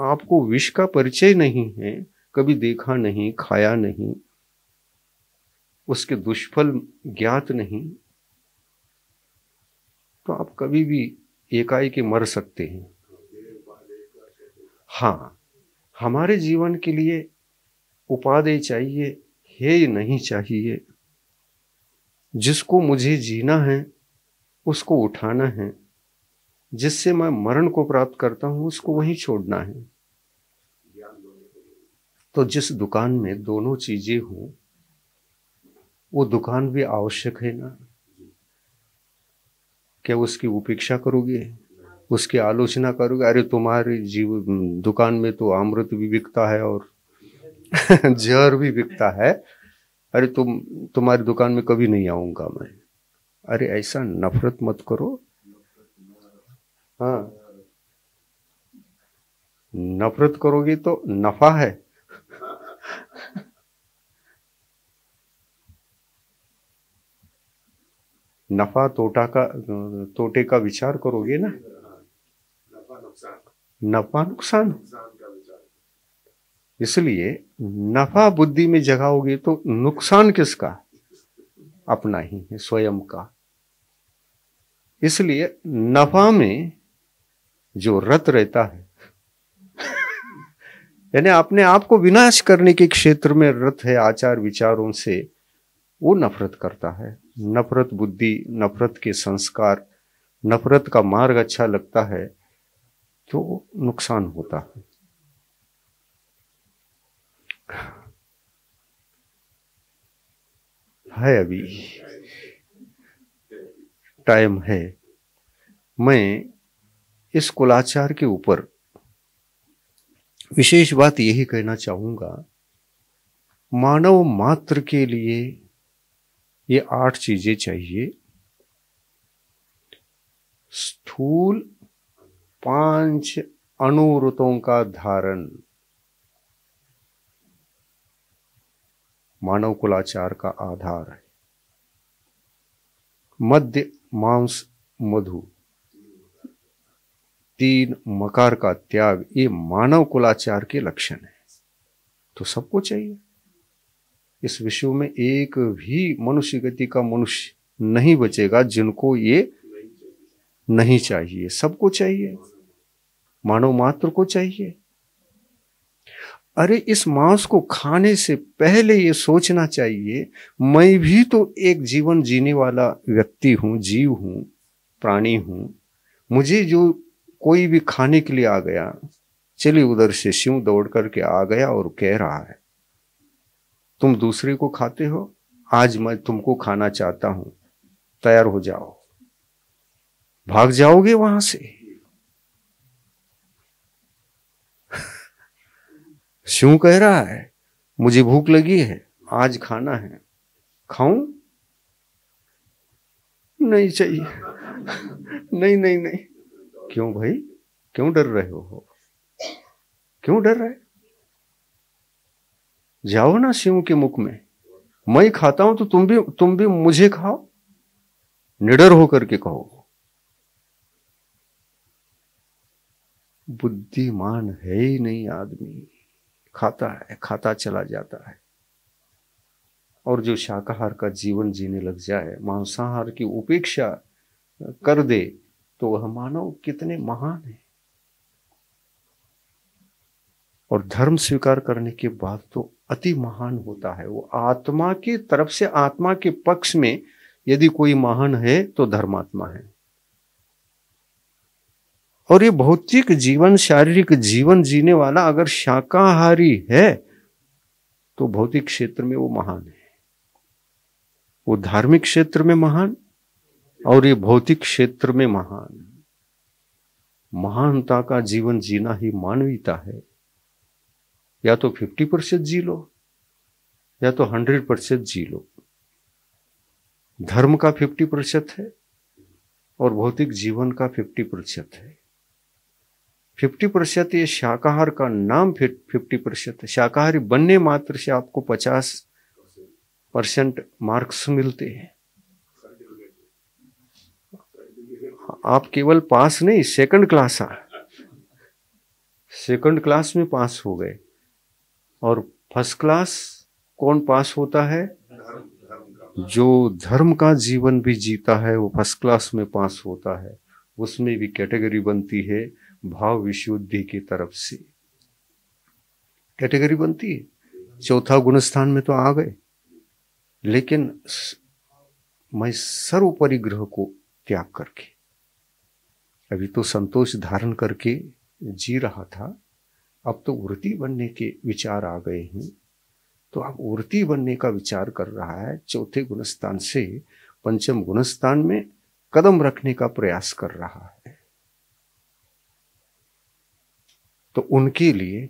आपको विष का परिचय नहीं है, कभी देखा नहीं, खाया नहीं, उसके दुष्फल ज्ञात नहीं, तो आप कभी भी एकाएक मर सकते हैं। हाँ, हमारे जीवन के लिए उपादेय चाहिए, हेय नहीं चाहिए। जिसको मुझे जीना है उसको उठाना है, जिससे मैं मरण को प्राप्त करता हूं उसको वहीं छोड़ना है। तो जिस दुकान में दोनों चीजें हों वो दुकान भी आवश्यक है ना। क्या उसकी उपेक्षा करोगे, उसकी आलोचना करोगे? अरे तुम्हारी दुकान में तो अमृत भी बिकता है और जहर भी बिकता है, अरे तुम्हारी दुकान में कभी नहीं आऊंगा मैं। अरे ऐसा नफरत मत करो। हाँ, नफरत करोगे तो नफा है। नफा तोटे का विचार करोगे ना। नफा नुकसान। इसलिए नफा बुद्धि में जगाओगे तो नुकसान किसका? अपना ही है, स्वयं का। इसलिए नफा में जो रत रहता है यानी अपने आप को विनाश करने के क्षेत्र में रत है आचार विचारों से, वो नफरत करता है। नफरत बुद्धि, नफरत के संस्कार, नफरत का मार्ग अच्छा लगता है तो नुकसान होता है। अभी टाइम है। मैं इस कुलाचार के ऊपर विशेष बात यही कहना चाहूंगा, मानव मात्र के लिए ये 8 चीजें चाहिए। स्थूल 5 अनुवृत्तों का धारण मानव कुलाचार का आधार है। मद्य, मांस, मधु, 3 मकार का त्याग, ये मानव कुलाचार के लक्षण है। तो सबको चाहिए। इस विश्व में एक भी मनुष्य गति का मनुष्य नहीं बचेगा जिनको ये नहीं चाहिए। सबको चाहिए, मानव मात्र को चाहिए। अरे इस मांस को खाने से पहले ये सोचना चाहिए, मैं भी तो एक जीवन जीने वाला व्यक्ति हूं, जीव हूं, प्राणी हूं। मुझे जो कोई भी खाने के लिए आ गया, चलिए उधर से सिंह दौड़ करके आ गया और कह रहा है तुम दूसरे को खाते हो, आज मैं तुमको खाना चाहता हूं, तैयार हो जाओ। भाग जाओगे वहां से? शिव कह रहा है मुझे भूख लगी है, आज खाना है, खाऊं? नहीं चाहिए। नहीं नहीं नहीं। क्यों भाई, क्यों डर रहे हो? क्यों डर रहे? जाओ ना शिव के मुख में, मैं खाता हूं तो तुम भी मुझे खाओ। निडर होकर के कहो। बुद्धिमान है ही नहीं आदमी, खाता है, खाता चला जाता है। और जो शाकाहार का जीवन जीने लग जाए, मांसाहार की उपेक्षा कर दे, तो वह मानव कितने महान है। और धर्म स्वीकार करने के बाद तो अति महान होता है वो। आत्मा की तरफ से, आत्मा के पक्ष में यदि कोई महान है तो धर्मात्मा है। और ये भौतिक जीवन, शारीरिक जीवन जीने वाला अगर शाकाहारी है तो भौतिक क्षेत्र में वो महान है, वो धार्मिक क्षेत्र में महान, और ये भौतिक क्षेत्र में महान। महानता का जीवन जीना ही मानवीयता है। या तो 50% जी लो या तो 100% जी लो। धर्म का 50% है और भौतिक जीवन का 50% है। 50% ये शाकाहार का नाम 50% है। शाकाहारी बनने मात्र से आपको 50% मार्क्स मिलते हैं। आप केवल पास नहीं, सेकंड क्लास में पास हो गए। और फर्स्ट क्लास कौन पास होता है? जो धर्म का जीवन भी जीता है वो फर्स्ट क्लास में पास होता है। उसमें भी कैटेगरी बनती है भाव विशुद्धि की तरफ से, कैटेगरी बनती है। चौथा गुणस्थान में तो आ गए, लेकिन मैं सर्व परिग्रह को त्याग करके, अभी तो संतोष धारण करके जी रहा था, अब तो वृत्ति बनने के विचार आ गए हैं। तो अब वृत्ति बनने का विचार कर रहा है, चौथे गुणस्थान से पंचम गुणस्थान में कदम रखने का प्रयास कर रहा है। तो उनके लिए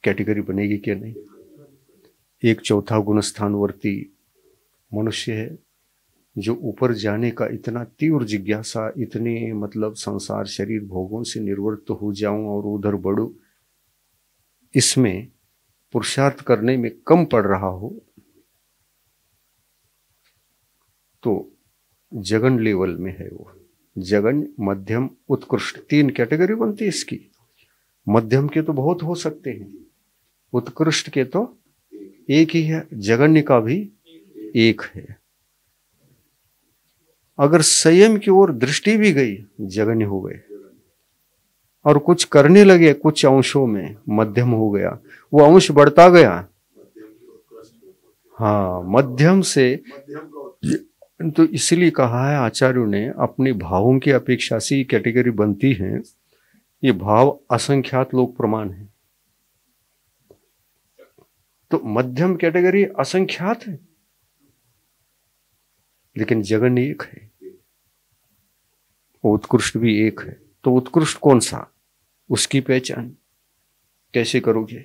कैटेगरी बनेगी क्या? नहीं। एक चौथा गुणस्थानवर्ती मनुष्य है जो ऊपर जाने का इतना तीव्र जिज्ञासा, इतने मतलब संसार शरीर भोगों से निवृत्त हो जाऊं और उधर बढ़ूं, इसमें पुरुषार्थ करने में कम पड़ रहा हो, तो जगन लेवल में है वो। जगन, मध्यम, उत्कृष्ट, 3 कैटेगरी बनती है इसकी। मध्यम के तो बहुत हो सकते हैं, उत्कृष्ट के तो एक ही है, जगन्य का भी एक है। अगर संयम की ओर दृष्टि भी गई, जगन्य हो गए। और कुछ करने लगे कुछ अंशों में, मध्यम हो गया, वो अंश बढ़ता गया। हाँ, मध्यम से। तो इसलिए कहा है आचार्यों ने, अपने भावों की अपेक्षा से ये कैटेगरी बनती है। ये भाव असंख्यात लोक प्रमाण है। तो मध्यम कैटेगरी असंख्यात है, लेकिन जगन एक है, उत्कृष्ट भी एक है। तो उत्कृष्ट कौन सा, उसकी पहचान कैसे करोगे?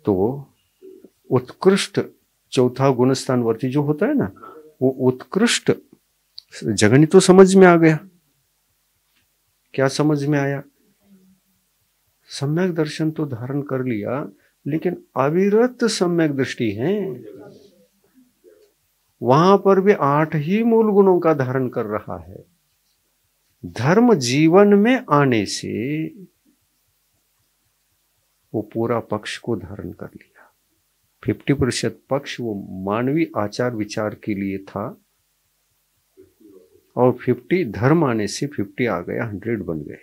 तो उत्कृष्ट चौथा गुणस्थानवर्ती जो होता है ना, वो उत्कृष्ट जगनी तो समझ में आ गया। क्या समझ में आया? सम्यक दर्शन तो धारण कर लिया, लेकिन अविरत सम्यक दृष्टि है। वहां पर भी 8 ही मूल गुणों का धारण कर रहा है। धर्म जीवन में आने से वो पूरा पक्ष को धारण कर लिया। 50% पक्ष वो मानवीय आचार विचार के लिए था, और 50 धर्म आने से 50 आ गया, 100 बन गए।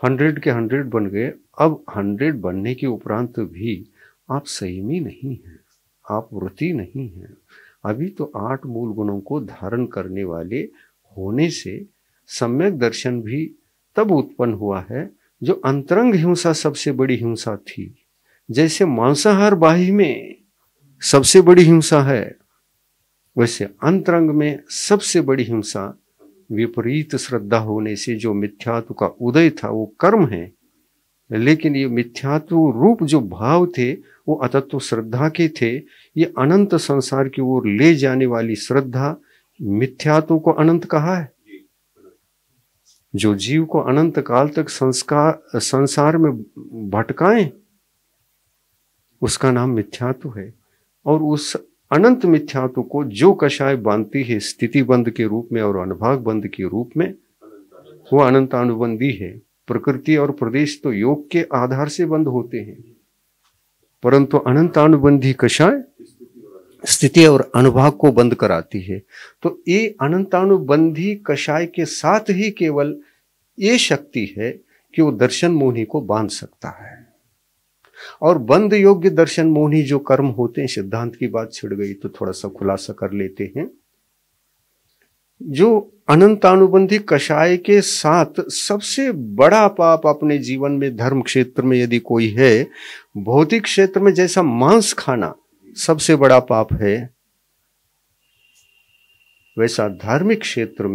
100 के 100 बन गए। अब 100 बनने के उपरांत भी आप संयमी नहीं हैं, आप व्रती नहीं हैं। अभी तो 8 मूल गुणों को धारण करने वाले होने से सम्यक दर्शन भी तब उत्पन्न हुआ है जो अंतरंग हिंसा सबसे बड़ी हिंसा थी, जैसे मांसाहार बाह्य में सबसे बड़ी हिंसा है, वैसे अंतरंग में सबसे बड़ी हिंसा विपरीत श्रद्धा होने से जो मिथ्यात्व का उदय था वो कर्म है, लेकिन ये मिथ्यात्व रूप जो भाव थे वो अतत्व श्रद्धा के थे। ये अनंत संसार की ओर ले जाने वाली श्रद्धा मिथ्यात्व को अनंत कहा है। जो जीव को अनंत काल तक संसार में भटकाए उसका नाम मिथ्यात्व है। और उस अनंत मिथ्यात्व को जो कषाय बांधती है स्थिति बंध के रूप में और अनुभाग बंध के रूप में, वो अनंतानुबंधी है। प्रकृति और प्रदेश तो योग के आधार से बंद होते हैं, परंतु अनंतानुबंधी कषाय स्थिति और अनुभाग को बंद कराती है। तो ये अनंतानुबंधी कषाय के साथ ही केवल ये शक्ति है कि वो दर्शन मोहिनी को बांध सकता है। और बंद योग्य दर्शन मोहिनी जो कर्म होते हैं, सिद्धांत की बात छिड़ गई तो थोड़ा सा खुलासा कर लेते हैं। जो अनंतानुबंधी कषाय के साथ सबसे बड़ा पाप अपने जीवन में धर्म क्षेत्र में यदि कोई है, भौतिक क्षेत्र में जैसा मांस खाना सबसे बड़ा पाप है, वैसा धार्मिक क्षेत्र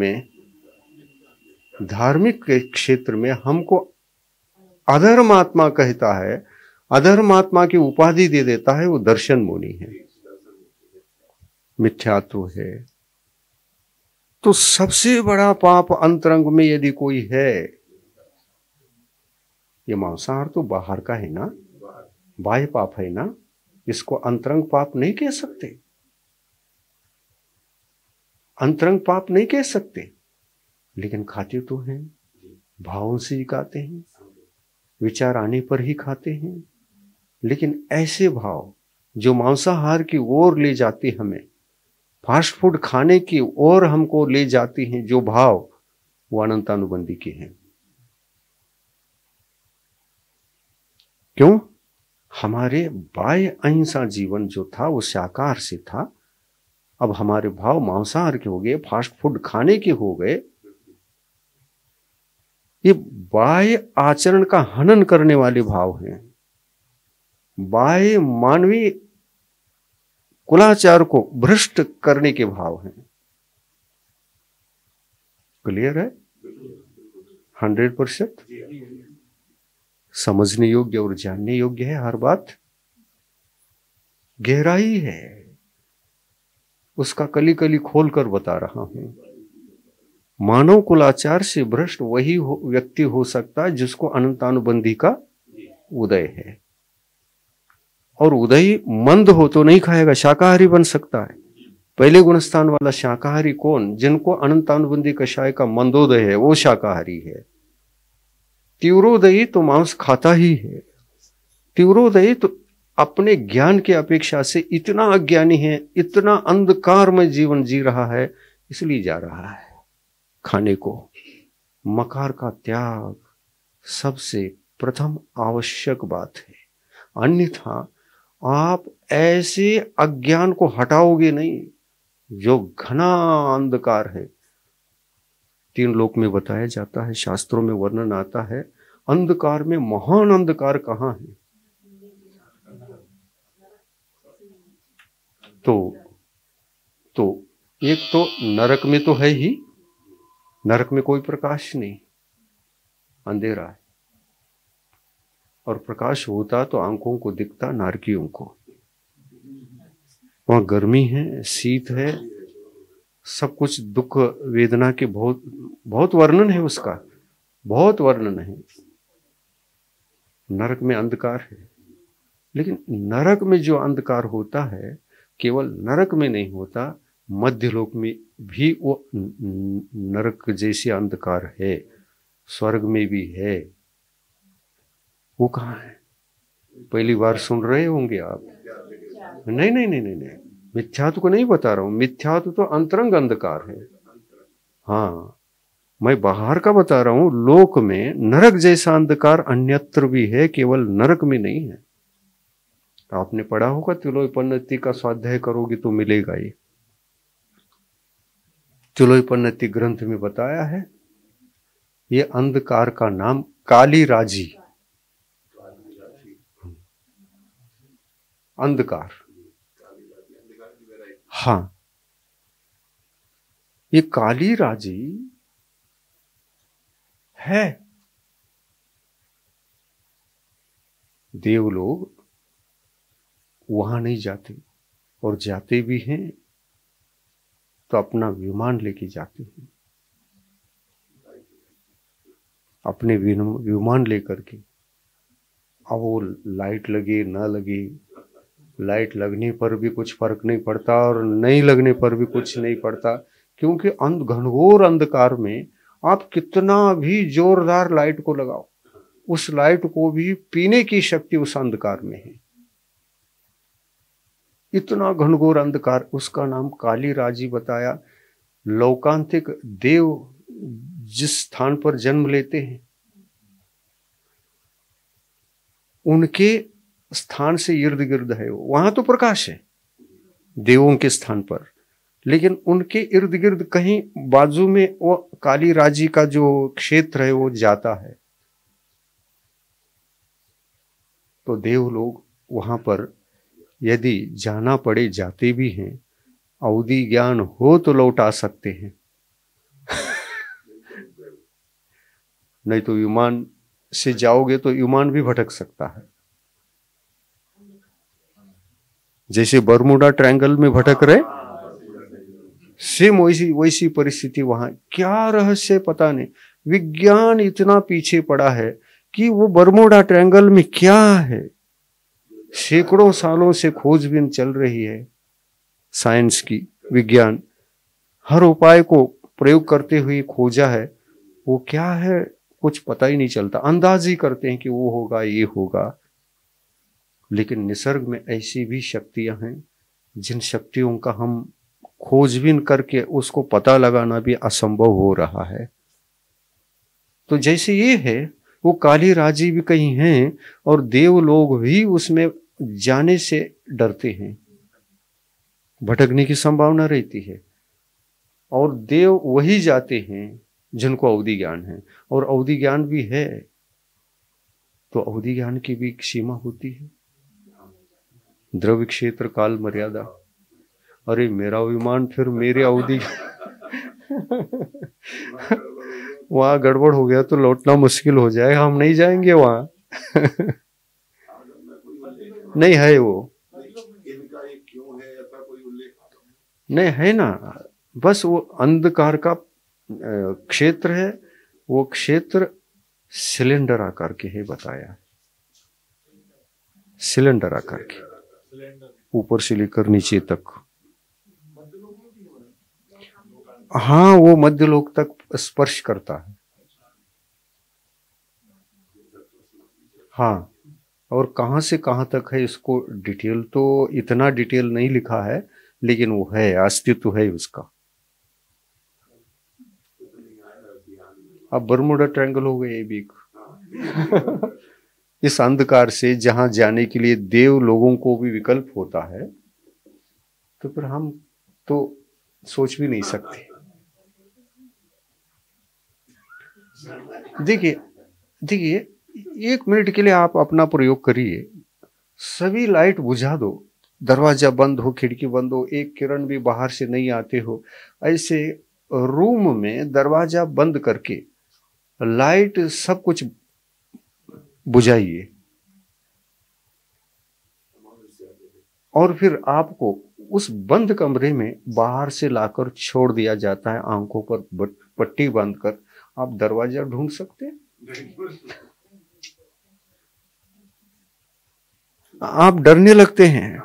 में हमको अधर्म आत्मा कहता है, अधर्म आत्मा की उपाधि दे देता है, वो दर्शन मोहिनी है, मिथ्यात्व है। तो सबसे बड़ा पाप अंतरंग में यदि कोई है, ये मांसाहार तो बाहर का है ना, बाह्य पाप है ना, इसको अंतरंग पाप नहीं कह सकते, अंतरंग पाप नहीं कह सकते, लेकिन खाते तो हैं, भावों से ही खाते हैं, विचार आने पर ही खाते हैं। लेकिन ऐसे भाव जो मांसाहार की ओर ले जाते, हमें फास्ट फूड खाने की ओर हमको ले जाती हैं, जो भाव वो अनंतानुबंधी के हैं। क्यों? हमारे बाह्य अहिंसा जीवन जो था वो शाकाहार से था, अब हमारे भाव मांसाहार के हो गए, फास्ट फूड खाने के हो गए। ये बाह्य आचरण का हनन करने वाले भाव हैं, बाह्य मानवीय कुलाचार को भ्रष्ट करने के भाव हैं। क्लियर है? 100% समझने योग्य और जानने योग्य है, हर बात गहराई है, उसका कली कली खोल कर बता रहा हूं। मानव कुलाचार से भ्रष्ट वही व्यक्ति हो सकता है जिसको अनंतानुबंधी का उदय है। और उदय मंद हो तो नहीं खाएगा, शाकाहारी बन सकता है। पहले गुणस्थान वाला शाकाहारी कौन? जिनको अनंतानुबंधी कषाय का मंदोदय है, वो शाकाहारी है। तीव्रोदयी तो मांस खाता ही है। तीव्रोदयी तो अपने ज्ञान की अपेक्षा से इतना अज्ञानी है, इतना अंधकार में जीवन जी रहा है, इसलिए जा रहा है खाने को। मकार का त्याग सबसे प्रथम आवश्यक बात है, अन्यथा आप ऐसे अज्ञान को हटाओगे नहीं जो घना अंधकार है। 3 लोक में बताया जाता है, शास्त्रों में वर्णन आता है, अंधकार में महान अंधकार कहाँ है? तो एक तो नरक में तो है ही, नरक में कोई प्रकाश नहीं, अंधेरा है। और प्रकाश होता तो आंखों को दिखता नारकियों को। वहां गर्मी है, शीत है, सब कुछ दुख वेदना के बहुत बहुत वर्णन है, उसका बहुत वर्णन है। नरक में अंधकार है, लेकिन नरक में जो अंधकार होता है केवल नरक में नहीं होता, मध्यलोक में भी वो नरक जैसे अंधकार है, स्वर्ग में भी है। वो कहाँ है? पहली बार सुन रहे होंगे आप। नहीं नहीं नहीं नहीं नहीं, मिथ्यात्व को नहीं बता रहा हूं, मिथ्यात्व तो अंतरंग अंधकार है। हाँ, मैं बाहर का बता रहा हूं। लोक में नरक जैसा अंधकार अन्यत्र भी है, केवल नरक में नहीं है। आपने पढ़ा होगा, तिलोपन्नति का स्वाध्याय करोगे तो मिलेगा ये। तिलोपन्नति ग्रंथ में बताया है, ये अंधकार का नाम काली राजी, अंधकार। हाँ, ये काली राजी है। देव लोग वहां नहीं जाते, और जाते भी हैं तो अपना विमान लेके जाते हैं, अपने विमान लेकर के। अब वो लाइट लगे ना लगे, लाइट लगने पर भी कुछ फर्क नहीं पड़ता और नहीं लगने पर भी कुछ नहीं पड़ता, क्योंकि घनघोर अंधकार में आप कितना भी जोरदार लाइट को लगाओ, उस लाइट को भी पीने की शक्ति उस अंधकार में है। इतना घनघोर अंधकार, उसका नाम काली राजी बताया। लौकांतिक देव जिस स्थान पर जन्म लेते हैं, उनके स्थान से इर्द गिर्द है, वहां तो प्रकाश है देवों के स्थान पर, लेकिन उनके इर्द गिर्द कहीं बाजू में वो काली राजी का जो क्षेत्र है वो जाता है। तो देव लोग वहां पर यदि जाना पड़े जाते भी हैं, अवधि ज्ञान हो तो लौट आ सकते हैं नहीं तो विमान से जाओगे तो विमान भी भटक सकता है, जैसे बरमुडा ट्रायंगल में भटक रहे, सेम वैसी परिस्थिति वहां। क्या रहस्य पता नहीं, विज्ञान इतना पीछे पड़ा है कि वो बरमुडा ट्रायंगल में क्या है, सैकड़ों सालों से खोजबीन चल रही है साइंस की। विज्ञान हर उपाय को प्रयोग करते हुए खोजा है, वो क्या है कुछ पता ही नहीं चलता। अंदाज ही करते हैं कि वो होगा, ये होगा, लेकिन निसर्ग में ऐसी भी शक्तियां हैं जिन शक्तियों का हम खोजबीन करके उसको पता लगाना भी असंभव हो रहा है। तो जैसे ये है, वो काली राजी भी कहीं हैं और देव लोग भी उसमें जाने से डरते हैं, भटकने की संभावना रहती है। और देव वही जाते हैं जिनको अवधि ज्ञान है, और अवधि ज्ञान भी है तो अवधि ज्ञान की भी एक सीमा होती है, द्रव्य क्षेत्र काल मर्यादा। अरे मेरा विमान फिर मेरे अवधि वहां गड़बड़ हो गया तो लौटना मुश्किल हो जाए, हम नहीं जाएंगे वहां नहीं है वो, नहीं है ना, बस वो अंधकार का क्षेत्र है, वो क्षेत्र सिलेंडर आकार के है बताया, सिलेंडर आकार के, ऊपर से लेकर नीचे तक। हाँ, वो मध्यलोक तक स्पर्श करता है। हाँ, और कहां से कहां तक है इसको डिटेल तो इतना डिटेल नहीं लिखा है, लेकिन वो है, अस्तित्व है उसका। अब बरमुडा ट्रायंगल हो गए भी इस अंधकार से जहां जाने के लिए देव लोगों को भी विकल्प होता है, तो फिर हम तो सोच भी नहीं सकते। देखिए 1 मिनट के लिए आप अपना प्रयोग करिए, सभी लाइट बुझा दो, दरवाजा बंद हो, खिड़की बंद हो, एक किरण भी बाहर से नहीं आते हो, ऐसे रूम में दरवाजा बंद करके लाइट सब कुछ बुझाइए, और फिर आपको उस बंद कमरे में बाहर से लाकर छोड़ दिया जाता है, आंखों पर पट्टी बांधकर। आप दरवाजा ढूंढ सकते हैं? आप डरने लगते हैं,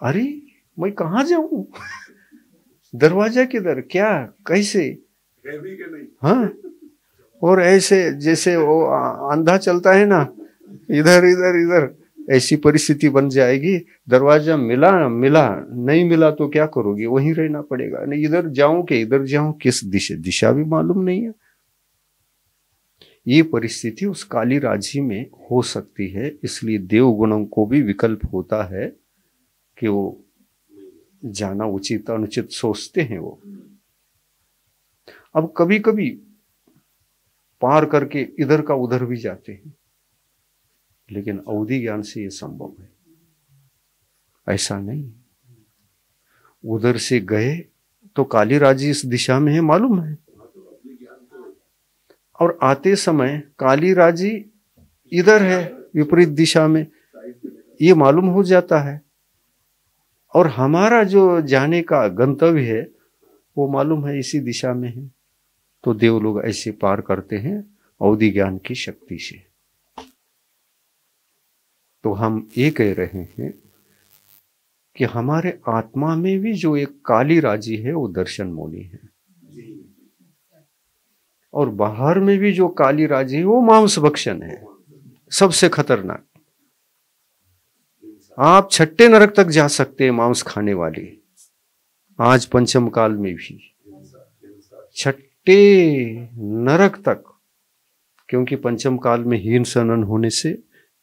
अरे मैं कहां जाऊं, दरवाजा किधर, क्या, कैसे, हाँ। और ऐसे जैसे वो अंधा चलता है ना, इधर इधर इधर, ऐसी परिस्थिति बन जाएगी। दरवाजा मिला नहीं मिला तो क्या करोगे, वहीं रहना पड़ेगा। नहीं इधर जाऊं कि इधर जाऊं, किस दिशा भी मालूम नहीं है। ये परिस्थिति उस काली राजी में हो सकती है, इसलिए देव गुणों को भी विकल्प होता है कि वो जाना उचित अनुचित सोचते हैं वो। अब कभी कभी पार करके इधर का उधर भी जाते हैं, लेकिन अवधि ज्ञान से यह संभव है। ऐसा नहीं, उधर से गए तो कालीराजी इस दिशा में है, मालूम है, और आते समय कालीराजी इधर है विपरीत दिशा में, ये मालूम हो जाता है। और हमारा जो जाने का गंतव्य है वो मालूम है इसी दिशा में है। तो देव लोग ऐसे पार करते हैं अवधि ज्ञान की शक्ति से। तो हम ये कह रहे हैं कि हमारे आत्मा में भी जो एक कालीराजी है वो दर्शन मौली है, और बाहर में भी जो कालीराजी है वो मांस भक्षण है, सबसे खतरनाक। आप छठे नरक तक जा सकते हैं मांस खाने वाले, आज पंचम काल में भी छठे नरक तक, क्योंकि पंचम काल में हीन सनन होने से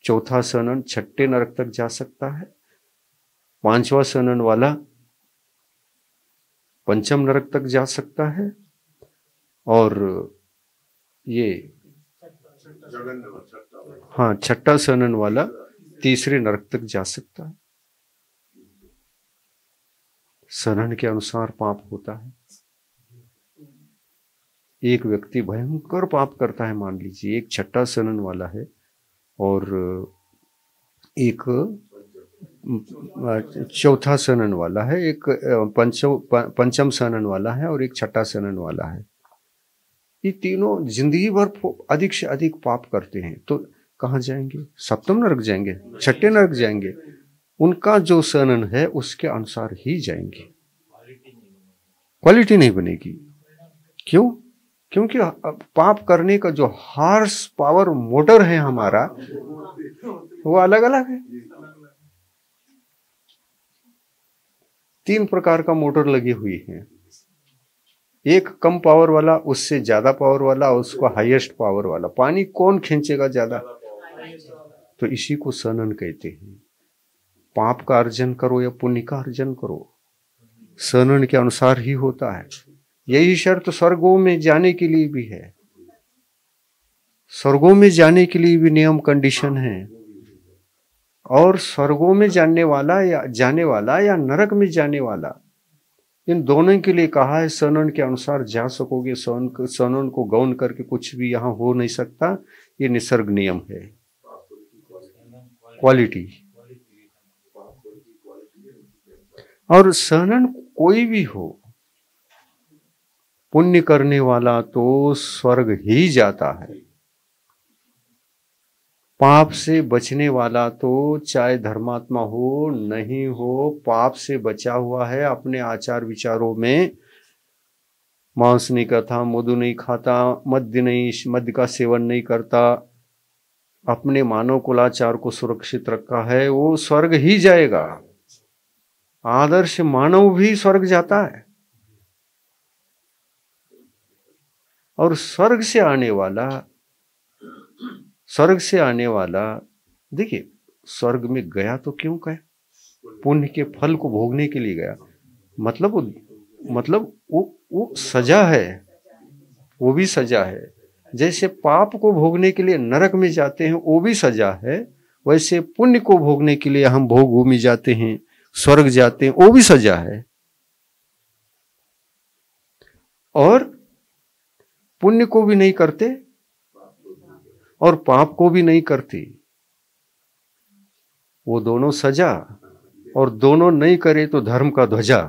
चौथा सनन छठे नरक तक जा सकता है, पांचवा सनन वाला पंचम नरक तक जा सकता है, और ये हाँ छठा सनन वाला तीसरे नरक तक जा सकता है। सनन के अनुसार पाप होता है। एक व्यक्ति भयंकर पाप करता है, मान लीजिए एक छठा सनन वाला है और एक चौथा सनन वाला है, एक पंचम सनन वाला है और एक छठा सनन वाला है। ये तीनों जिंदगी भर अधिक से अधिक पाप करते हैं, तो कहाँ जाएंगे? सप्तम नरक जाएंगे, छठे नरक जाएंगे। उनका जो सनन है उसके अनुसार ही जाएंगे, क्वालिटी नहीं बनेगी। क्यों? क्योंकि पाप करने का जो हार्स पावर मोटर है हमारा वो अलग अलग है। 3 प्रकार का मोटर लगी हुई है, एक कम पावर वाला, उससे ज्यादा पावर वाला, उसको हाईएस्ट पावर वाला। पानी कौन खींचेगा ज्यादा? तो इसी को सनन कहते हैं। पाप का अर्जन करो या पुण्य का अर्जन करो, सनन के अनुसार ही होता है। यही शर्त स्वर्गों में जाने के लिए भी है। स्वर्गों में जाने के लिए भी नियम कंडीशन है, और स्वर्गों में जाने वाला या नरक में जाने वाला, इन दोनों के लिए कहा है सनन के अनुसार जा सकोगे। सनन को गौन करके कुछ भी यहां हो नहीं सकता, ये निसर्ग नियम है। क्वालिटी। और सनन कोई भी हो, पुण्य करने वाला तो स्वर्ग ही जाता है, पाप से बचने वाला तो चाहे धर्मात्मा हो नहीं हो, पाप से बचा हुआ है। अपने आचार विचारों में मांस नहीं खाता, मधु नहीं खाता, मद्य का सेवन नहीं करता, अपने मानव कुलाचार को सुरक्षित रखा है, वो स्वर्ग ही जाएगा। आदर्श मानव भी स्वर्ग जाता है। और स्वर्ग से आने वाला देखिए, स्वर्ग में गया तो क्यों गया? पुण्य के फल को भोगने के लिए गया। मतलब वो सजा है, वो भी सजा है। जैसे पाप को भोगने के लिए नरक में जाते हैं, वो भी सजा है, वैसे पुण्य को भोगने के लिए हम भोग भूमि जाते हैं, स्वर्ग जाते हैं, वो भी सजा है। और पुण्य को भी नहीं करते और पाप को भी नहीं करती, वो दोनों सजा, और दोनों नहीं करे तो धर्म का ध्वजा।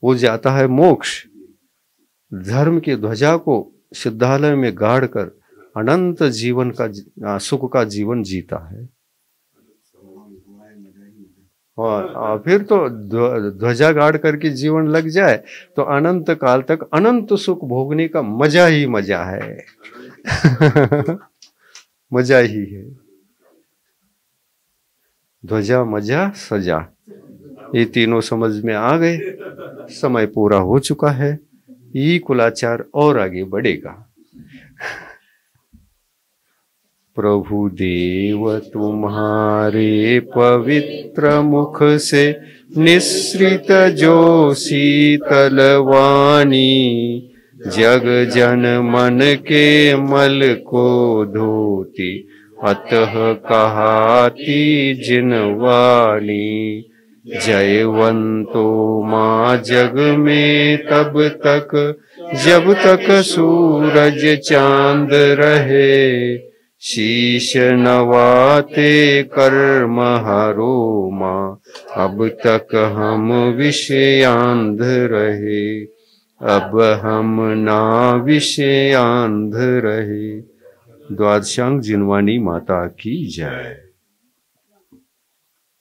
वो जाता है मोक्ष। धर्म की ध्वजा को सिद्धालय में गाड़ कर अनंत जीवन का सुख का जीवन जीता है। और फिर तो ध्वजा गाड़ करके जीवन लग जाए तो अनंत काल तक अनंत सुख भोगने का मजा ही मजा है। मजा ही है। ध्वजा, मजा, सजा, ये तीनों समझ में आ गए। समय पूरा हो चुका है, ये कुलाचार और आगे बढ़ेगा। प्रभु देव तुम्हारे पवित्र मुख से निःसृत जो शीतल वाणी, जग जन मन के मल को धोती, अतः कहाती जिन वाणी। जयवंतो माँ जग में तब तक, जब तक सूरज चांद रहे, शीश नवाते कर्म हरो माँ, अब तक हम विषयांध रहे, अब हम ना विषयांध रहे। द्वादशांग जिनवानी माता की जय।